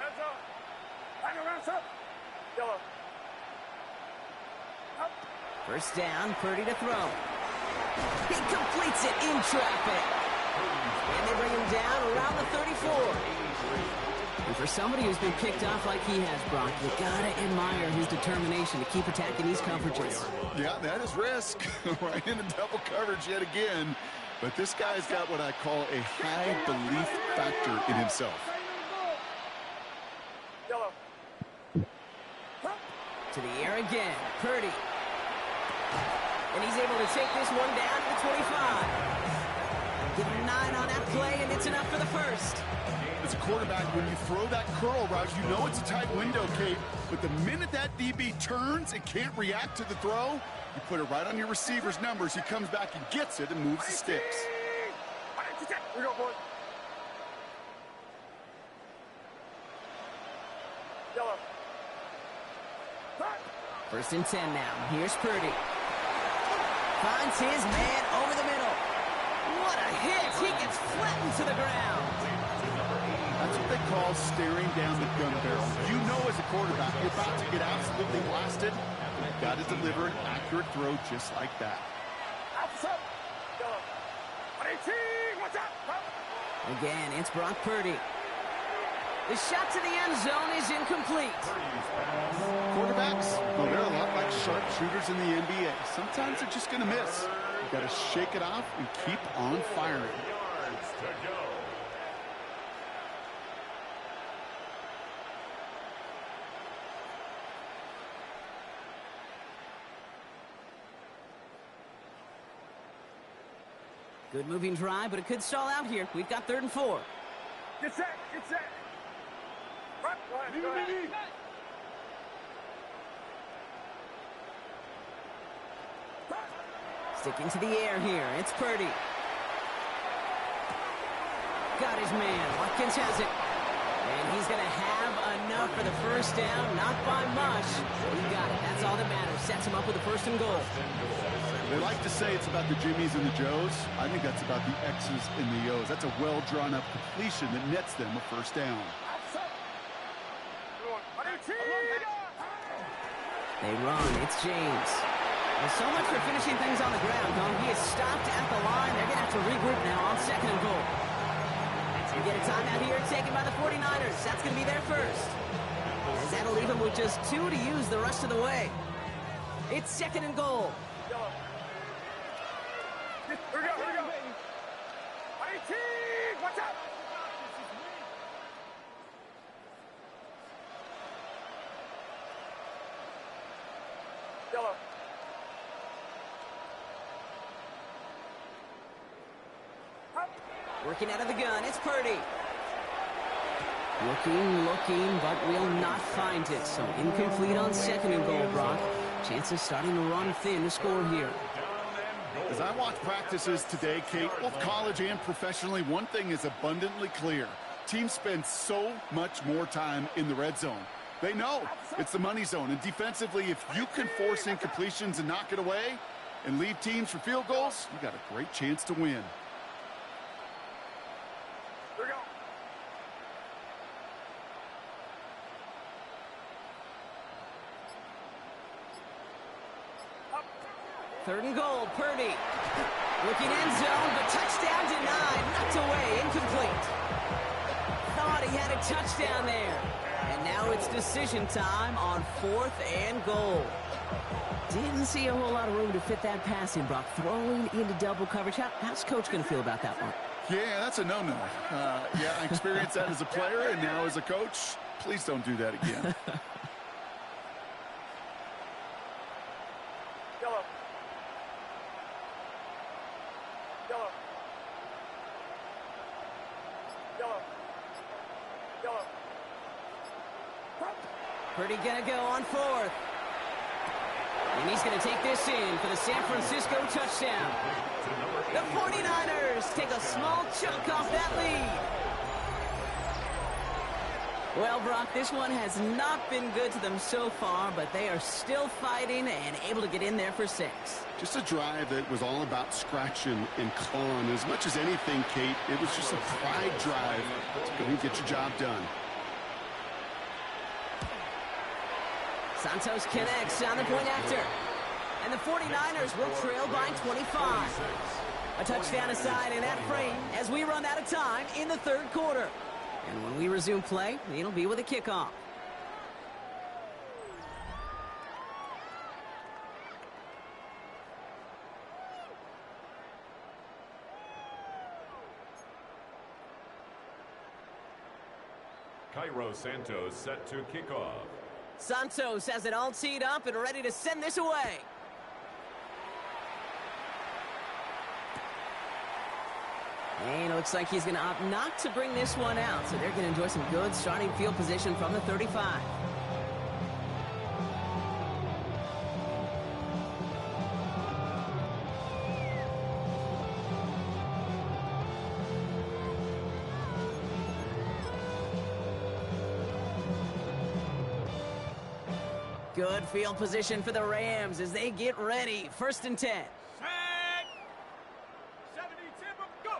Yellow. 1st down, Purdy to throw. He completes it in traffic. And they bring him down around the 34. And for somebody who's been picked off like he has, Brock, you gotta admire his determination to keep attacking these coverages. Yeah, that is risk. Right into double coverage yet again. But this guy's got what I call a high belief factor in himself. Yellow. To the air again, Purdy. And he's able to take this one down to the 25. Give him 9 on that play, and it's enough for the 1st. As a quarterback, when you throw that curl route, you know it's a tight window, Kate. But the minute that DB turns and can't react to the throw, you put it right on your receiver's numbers. He comes back and gets it and moves the sticks. We go, boy. Yellow. 1st and 10 now. Here's Purdy. Finds his man over the middle. What a hit. He gets flattened to the ground. That's what they call staring down the gun barrel. You know as a quarterback, you're about to get absolutely blasted. You've got to deliver an accurate throw just like that. Again, it's Brock Purdy. The shot to the end zone is incomplete. Quarterbacks, well, they're a lot like sharpshooters in the NBA. Sometimes they're just going to miss. You've got to shake it off and keep on firing. Yards to go. Good moving drive, but it could stall out here. We've got 3rd and 4. Get set. Get set. Right. Go ahead. Sticking to the air here. It's Purdy. Got his man. Watkins has it. And he's going to have enough for the 1st down. Not by much. He got it. That's all that matters. Sets him up with a 1st and goal. They like to say it's about the Jimmies and the Joes. I think that's about the X's and the O's. That's a well-drawn-up completion that nets them a 1st down. They run. It's James. Well, so much for finishing things on the ground, though. He is stopped at the line. They're going to have to regroup now on 2nd and goal. We get a timeout here taken by the 49ers. That's going to be their 1st. As that'll leave him with just 2 to use the rest of the way. It's 2nd and goal. Here we go. Yellow. Working out of the gun, it's Purdy. Looking, but will not find it. So incomplete on second and goal, Brock. Chances starting to run thin to score here. As I watch practices today, Kate, both college and professionally, one thing is abundantly clear. Teams spend so much more time in the red zone. They know it's the money zone. And defensively, if you can force incompletions and knock it away and leave teams for field goals, you got a great chance to win. Here we go. Third and goal, Purdy. Looking end zone, but touchdown denied. Knocked away, incomplete. Thought he had a touchdown there. And now it's decision time on 4th and goal. Didn't see a whole lot of room to fit that pass in, Brock. Throwing into double coverage. How's Coach going to feel about that one? Yeah, that's a no-no. Yeah, I experienced that as a player, and now as a coach, please don't do that again. Yellow. Yellow. Yellow. Yellow. Purdy going to go on 4th. And he's going to take this in for the San Francisco touchdown. The 49ers take a small chunk off that lead. Well, Brock, this one has not been good to them so far, but they are still fighting and able to get in there for 6. Just a drive that was all about scratching and clawing. As much as anything, Kate, it was just a pride drive to go and get your job done. Santos connects on the point after. And the 49ers will trail by 25. A touchdown aside in that frame as we run out of time in the 3rd quarter. And when we resume play, it'll be with a kickoff. Cairo Santos set to kick off. Santos has it all teed up and ready to send this away. And it looks like he's going to opt not to bring this one out. So they're going to enjoy some good starting field position from the 35. Good field position for the Rams as they get ready. 1st and 10. Set. 70 tip up, go.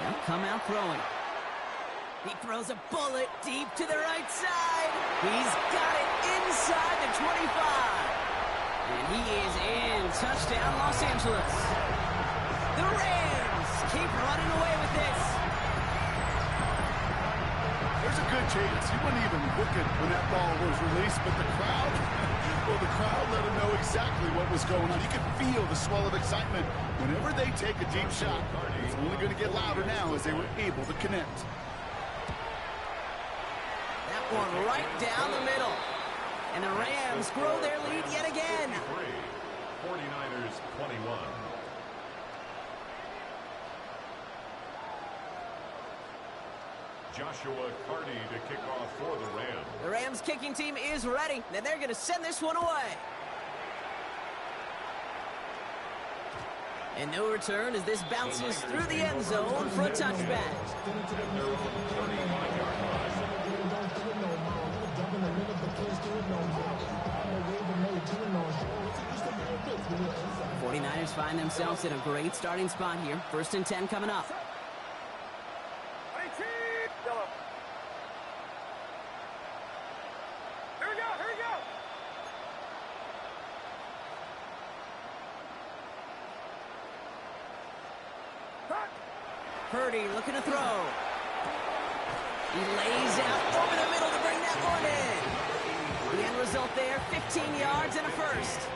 They'll come out throwing. He throws a bullet deep to the right side. He's got it inside the 25. And he is in. Touchdown, Los Angeles. The Rams keep running away with this. There's a good chance he wasn't even looking when that ball was released, but the crowd, well, the crowd let him know exactly what was going on. You could feel the swell of excitement. Whenever they take a deep shot, it's only going to get louder now as they were able to connect. That one right down the middle. And the Rams grow their lead yet again. 49ers 21. Joshua Carney to kick off for the Rams. The Rams kicking team is ready, and they're going to send this one away. And no return as this bounces through the end zone for a touchback. 49ers find themselves in a great starting spot here. 1st and 10 coming up. Yellow. Here we go, here we go. Cut. Purdy looking to throw. He lays out over the middle to bring that one in. The end result there, 15 yards and a 1st.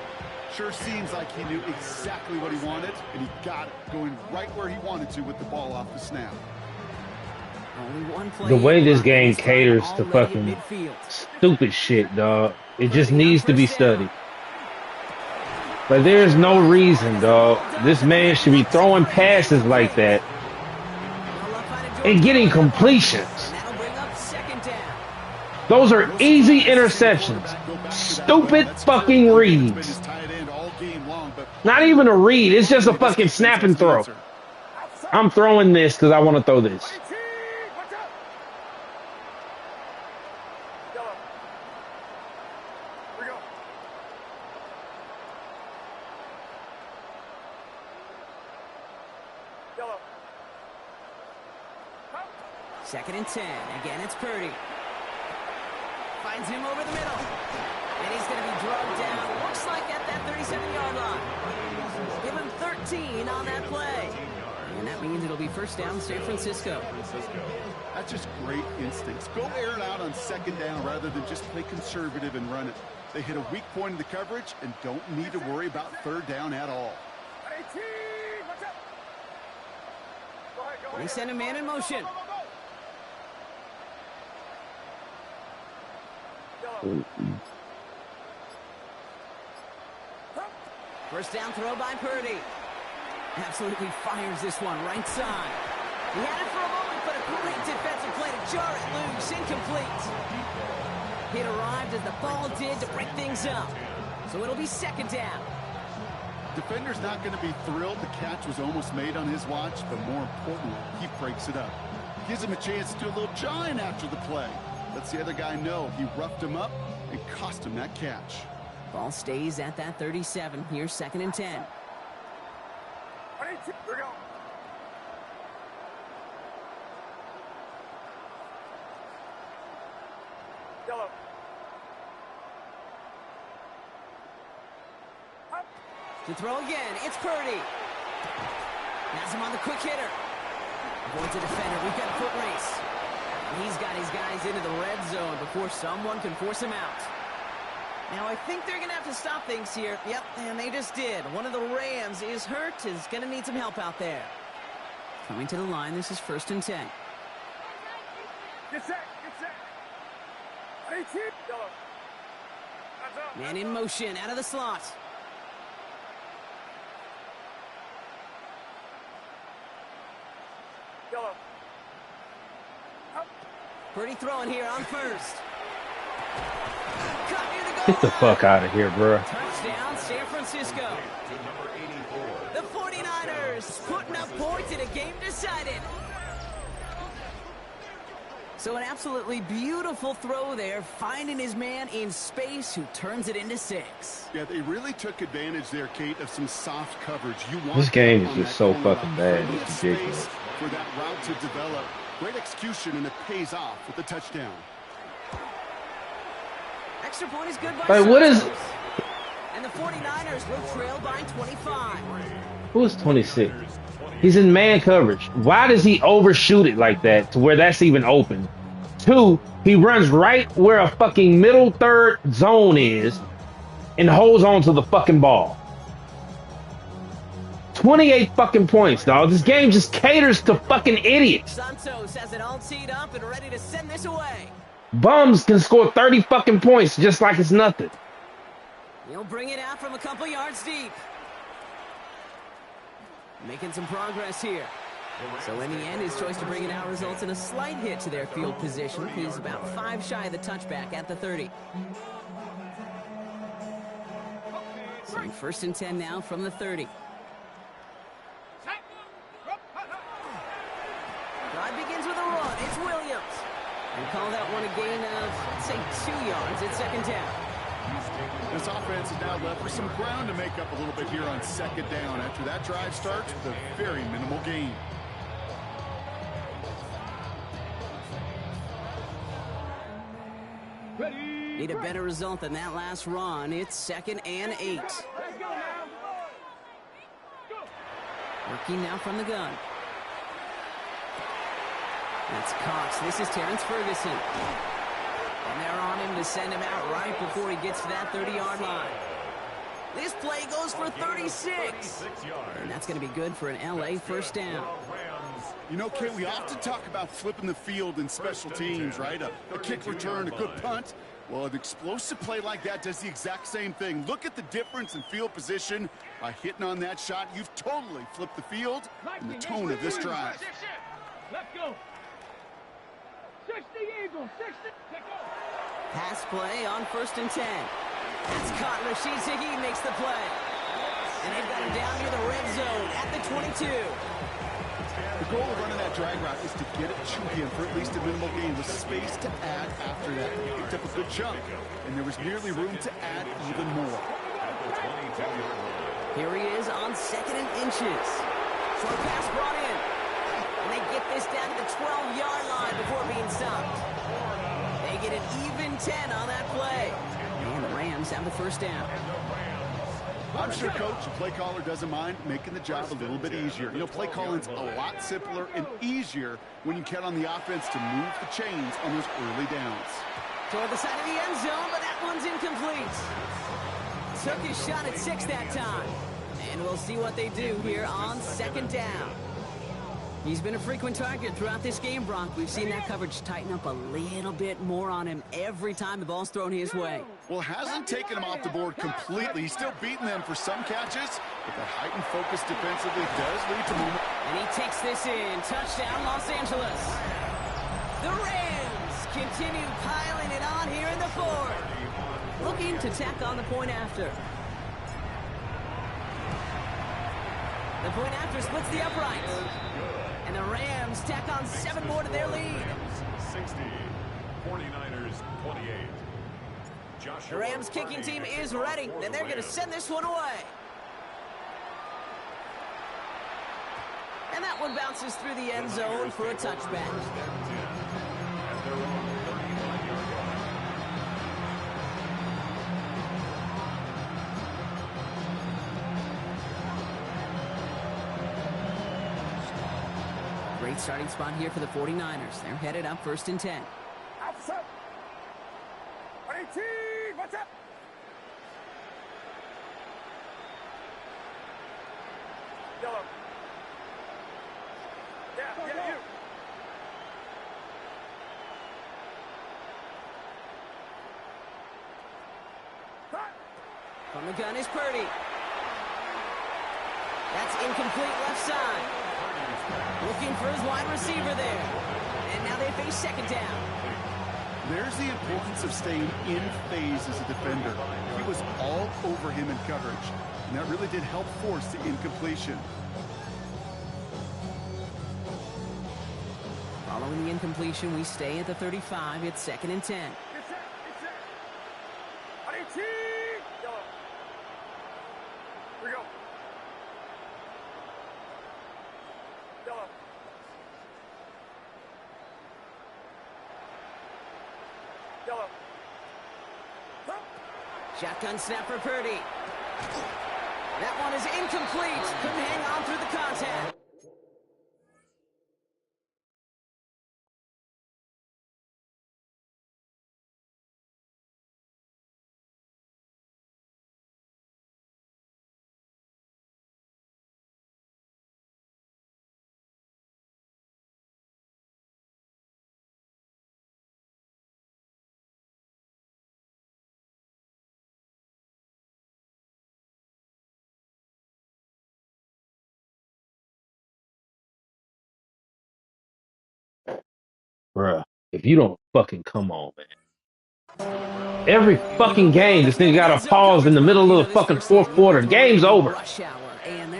Sure seems like he knew exactly what he wanted, and he got it going right where he wanted to with the ball off the snap. Only one play. The way this game caters to fucking stupid shit, dog. It just needs to be studied. But there's no reason, dog. This man should be throwing passes like that and getting completions. Those are easy interceptions. Stupid fucking reads. Not even a read. It's just a fucking snap and throw. I'm throwing this because I want to throw this. Second and 10. Again, it's Purdy. Finds him over the middle. And he's going to be drugged down. Looks like at that 37-yard line. Give him 13 on that play. And that means it'll be first down, San Francisco. That's just great instincts. Go air it out on second down rather than just play conservative and run it. They hit a weak point in the coverage and don't need to worry about third down at all. They send a man in motion. First down throw by Purdy. Absolutely fires this one right side. He had it for a moment, but a great defensive play to jar it loose. Incomplete. It arrived as the ball did to break things up. So it'll be second down. Defender's not going to be thrilled the catch was almost made on his watch, but more importantly, he breaks it up. Gives him a chance to do a little jawing after the play. Lets the other guy know he roughed him up and cost him that catch. Ball stays at that 37. Here's second and 10. Yellow. To throw again, it's Purdy. Has him on the quick hitter. Avoids a defender. We've got a foot race. And he's got his guys into the red zone before someone can force him out. Now, I think they're going to have to stop things here. Yep, and they just did. One of the Rams is hurt, is going to need some help out there. Coming to the line, this is first and 10. Get set, get set. 18. Yellow. Man in motion, out of the slot. Yellow. Purdy throwing here on first. Cut near the goal Get the fuck out of here, bro. Touchdown, San Francisco. The 49ers putting up points in a game decided. So an absolutely beautiful throw there, finding his man in space who turns it into 6. Yeah, they really took advantage there, Kate, of some soft coverage. You want This game is on just that so corner fucking route. bad. Need It's ridiculous. space for that route to develop. Great execution, and it pays off with the touchdown. Extra point is good by Hey, what is- Santos. And the 49ers will trail by 25. Who is 26? He's in man coverage. Why does he overshoot it like that to where that's even open? 2, he runs right where a fucking middle third zone is and holds on to the fucking ball. 28 fucking points, dog. This game just caters to fucking idiots. Santos has it all teed up and ready to send this away. Bums can score 30 fucking points just like it's nothing. He'll bring it out from a couple yards deep. Making some progress here. So in the end, his choice to bring it out results in a slight hit to their field position. He's about 5 shy of the touchback at the 30. So first and 10 now from the 30. Drive begins with a run. It's Williams. And call that one a gain of, let's say, 2 yards at second down. This offense is now left for some ground to make up a little bit here on second down after that drive starts with a very minimal gain. Need a better result than that last run. It's second and 8. Working now from the gun. That's Cox. This is Terrence Ferguson. And they're on him to send him out right before he gets to that 30-yard line. This play goes for 36. And that's going to be good for an LA first down. You know, Kate, we often talk about flipping the field in special teams, right? A kick return, a good punt. Well, an explosive play like that does the exact same thing. Look at the difference in field position. By hitting on that shot, you've totally flipped the field and the tone of this drive. Let's go. 60 Eagles, 60. Pass play on 1st and 10. That's caught. Rashid Shaheed makes the play. And they've got him down near the red zone at the 22. The goal of running that drag route is to get it to him for at least a minimal gain with space to add after that. He picked up a good chunk, and there was nearly room to add even more. Here he is on 2nd and inches. Short pass brought in. And they get this down to the 12-yard line before being stopped. They get an even 10 on that play. And the Rams have the 1st down. I'm sure coach and play caller doesn't mind making the job a little bit easier. You know, play calling's a lot simpler and easier when you count on the offense to move the chains on those early downs. Toward the side of the end zone, but that one's incomplete. Took his shot at 6 that time. And we'll see what they do here on 2nd down. He's been a frequent target throughout this game, Brock. We've seen that coverage tighten up a little bit more on him every time the ball's thrown his way. Well, hasn't taken him off the board completely. He's still beating them for some catches, but the heightened focus defensively does lead to movement. And he takes this in. Touchdown, Los Angeles. The Rams continue piling it on here in the 4th. Looking to tack on the point after. The point after splits the uprights. And the Rams tack on 7 more to their lead. 60, 49ers 28. The Rams kicking team is ready, and they're going to send this one away. And that one bounces through the end zone for a touchback. Great starting spot here for the 49ers. They're headed up 1st and 10. Outside. 18, what's up? Yellow. Yeah, you. From the gun is Purdy. That's incomplete left side. Looking for his wide receiver there. And now they face 2nd down. There's the importance of staying in phase as a defender. He was all over him in coverage, and that really did help force the incompletion. Following the incompletion, we stay at the 35. It's 2nd and 10. It's set. 18. Yellow. Here we go. Yellow. Yellow. Shotgun snap for Purdy. That one is incomplete. Couldn't hang on through the contact. Bruh, if you don't fucking come on, man. Every fucking game, this nigga got to pause in the middle of the fucking 4th quarter. Game's over.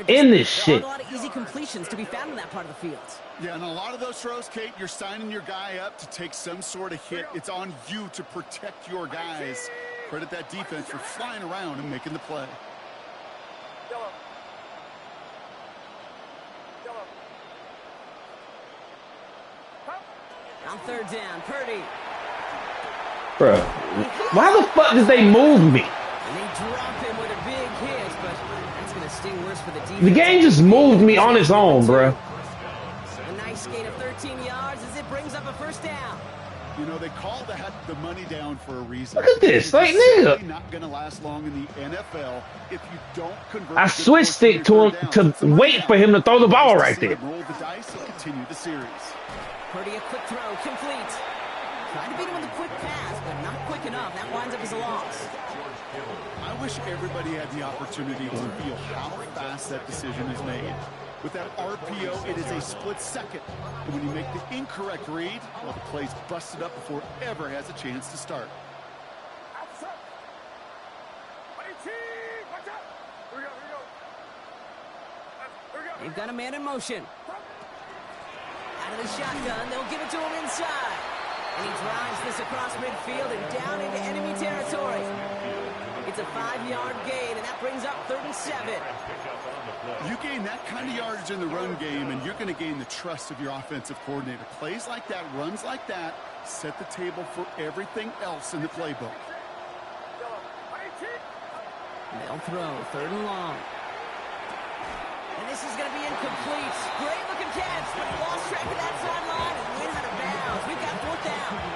In this shit. There are a lot of easy completions to be found in that part of the field. Yeah, and a lot of those throws, Kate, you're signing your guy up to take some sort of hit. It's on you to protect your guys. Credit that defense for flying around and making the play. Yellow. Yellow. On 3rd down, Purdy. Bruh, why the fuck did they move me? And they drop him with a big hit, but that's going to sting worse for the defense. The game just moved me on its own, bruh. A nice gain of 13 yards as it brings up a 1st down. You know, they call that the money down for a reason. Look at this, like, It's nigga. not going to last long in the NFL if you don't convert. I switched it to him to wait for him to throw the ball right there. Roll the dice and continue the series. Purdy, a quick throw, complete. Tried to beat him with a quick pass, but not quick enough. That winds up as a loss. I wish everybody had the opportunity to feel how fast that decision is made. With that RPO, it is a split second. And when you make the incorrect read, well, the play's busted up before it ever has a chance to start. They've got a man in motion. Out of the shotgun, they'll give it to him inside. And he drives this across midfield and down into enemy territory. It's a 5-yard gain, and that brings up 3rd and 7. You gain that kind of yardage in the run game, and you're going to gain the trust of your offensive coordinator. Plays like that, runs like that, set the table for everything else in the playbook. They'll throw, 3rd and long. And this is going to be incomplete. Great-looking catch, but he lost track of that sideline and went out of bounds. We've got 4th down.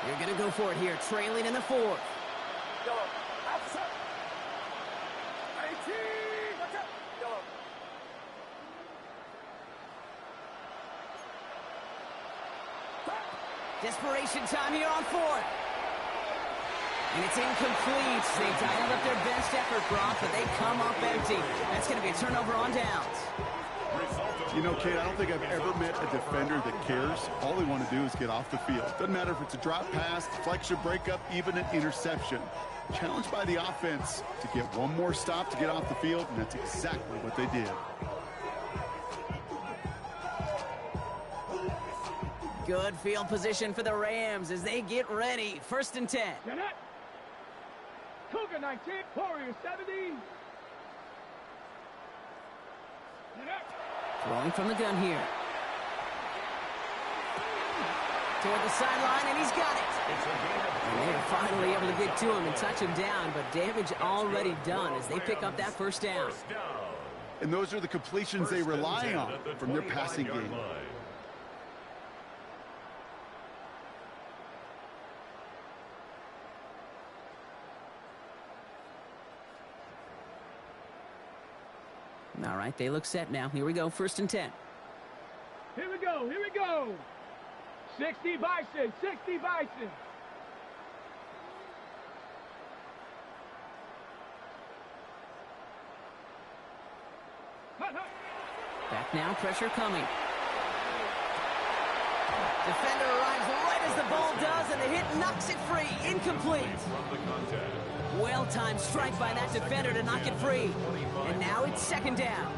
You're going to go for it here, trailing in the 4th. Desperation time here on 4th. And it's incomplete. They dialed up their best effort, Brock, but they come up empty. That's going to be a turnover on downs. You know, Kate, I don't think I've ever met a defender that cares. All they want to do is get off the field. Doesn't matter if it's a drop pass, deflection, breakup, even an interception. Challenged by the offense to get one more stop to get off the field, and that's exactly what they did. Good field position for the Rams as they get ready. 1st and 10. Cougar 19, Warrior 70. Throwing from the gun here. Toward the sideline, and he's got it. And they're finally able to get to him and touch him down, but damage already done as they pick up that 1st down. And those are the completions they rely on from their passing game. All right, they look set now. Here we go, 1st and 10. Here we go, here we go. 60 Bison, 60 Bison. Back now, pressure coming. Defender arrives right as the ball does, and the hit knocks it free. Incomplete. Well-timed strike by that defender to knock it free. And now it's 2nd down.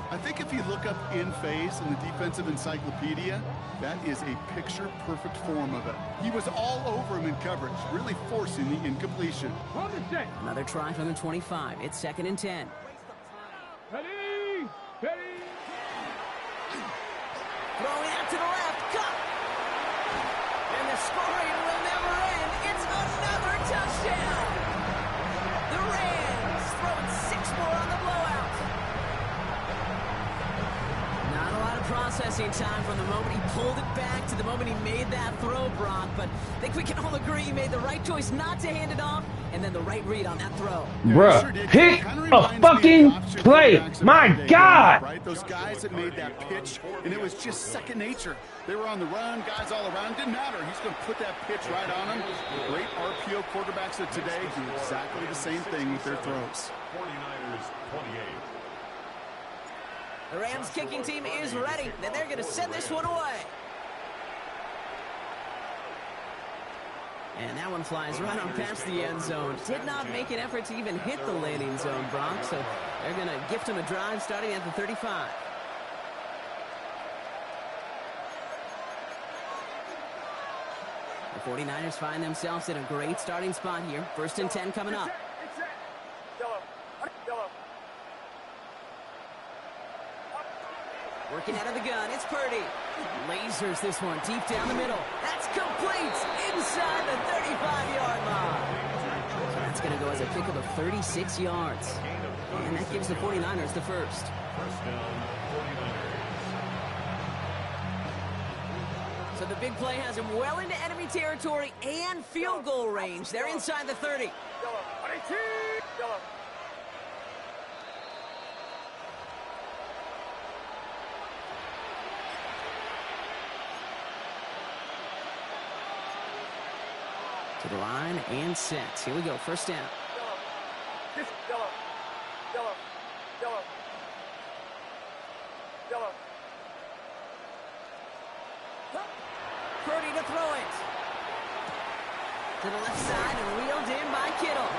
I think if you look up in phase in the defensive encyclopedia, that is a picture-perfect form of it. He was all over him in coverage, really forcing the incompletion. Another try from the 25. It's 2nd and 10. Ready, ready. Throwing out to the left. Cut. And the scoring will never end. It's another touchdown. The Rams throwing 6 more on the blowout. Not a lot of processing time from the moment he pulled it back to the moment he made that throw, Brock. But I think we can all agree he made the right choice not to hand it off, and then the right read on that throw. Bruh, pick a fucking play. My God. Right? Those guys that made that pitch, and it was just second nature. They were on the run, guys all around. Didn't matter. He's going to put that pitch right on them. Great RPO quarterbacks of today do exactly the same thing with their throws. 49ers 28. The Rams kicking team is ready, and they're going to send this one away. And that one flies right on past the end zone. Did not make an effort to even hit the landing zone, Brock, so they're going to gift him a drive starting at the 35. The 49ers find themselves in a great starting spot here. 1st and 10 coming up. Working out of the gun, it's Purdy. Lasers this one deep down the middle. That's complete inside the 35-yard line. That's going to go as a pickup of 36 yards. And that gives the 49ers the first. First down, 49ers. So the big play has him well into enemy territory and field goal range. They're inside the 30. To the line and set. Here we go, first down. Purdy to throw it. To the left side and wheeled in by Kittle.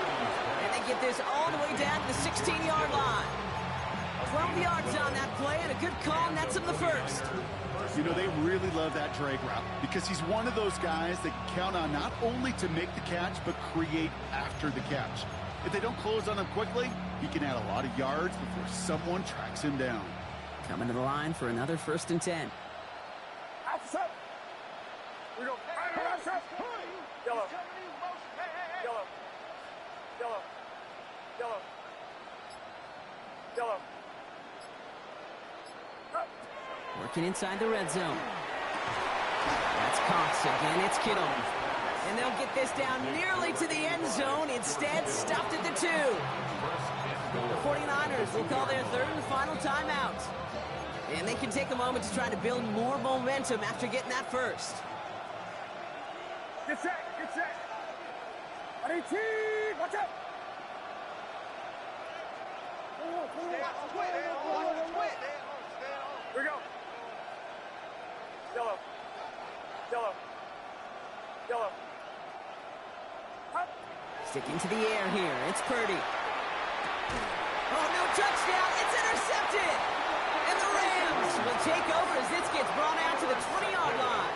And they get this all the way down to the 16-yard line. 12 yards on that play and a good call nets him the first. You know, they really love that drag route because he's one of those guys that can count on not only to make the catch, but create after the catch. If they don't close on him quickly, he can add a lot of yards before someone tracks him down. Coming to the line for another 1st and 10. Working inside the red zone. That's Cox again. It's Kittle. And they'll get this down nearly to the end zone. Instead, stopped at the 2. The 49ers will call their 3rd and final timeout. And they can take a moment to try to build more momentum after getting that first. Get set, get set. Watch out. Here we go. Yellow. Sticking to the air here. It's Purdy. Oh, no touchdown. It's intercepted. And the Rams will take over as this gets brought out to the 20-yard line.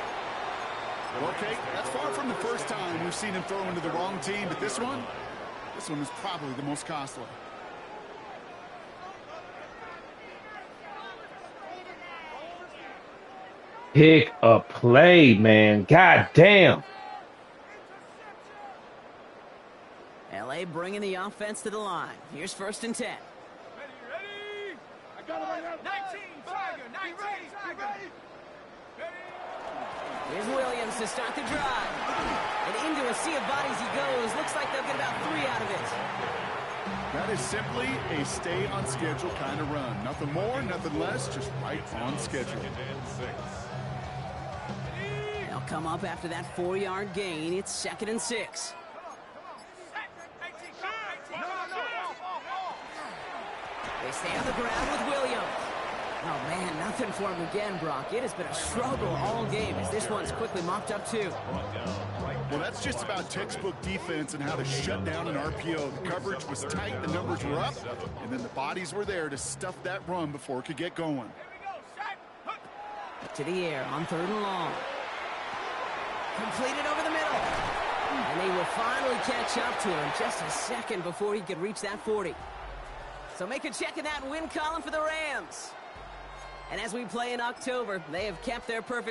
Okay, that's far from the first time we've seen him throw into the wrong team, but this one is probably the most costly. Pick a play, man. God damn. LA bringing the offense to the line. Here's 1st and 10. Ready? I got him right now. 19, Tiger, 19, Tiger. Here's Williams to start the drive. And into a sea of bodies he goes. Looks like they'll get about 3 out of it. That is simply a stay on schedule kind of run. Nothing more, nothing less, just right on schedule. They'll come up after that 4-yard gain. It's 2nd and 6. They stay on the ground with Williams. Oh, man, nothing for him again, Brock. It has been a struggle all game as this one's quickly mopped up, too. Well, that's just about textbook defense and how to shut down an RPO. The coverage was tight, the numbers were up, and then the bodies were there to stuff that run before it could get going. To the air on 3rd and long. Completed over the middle. And they will finally catch up to him just a second before he could reach that 40. So make a check in that win column for the Rams. And as we play in October, they have kept their perfect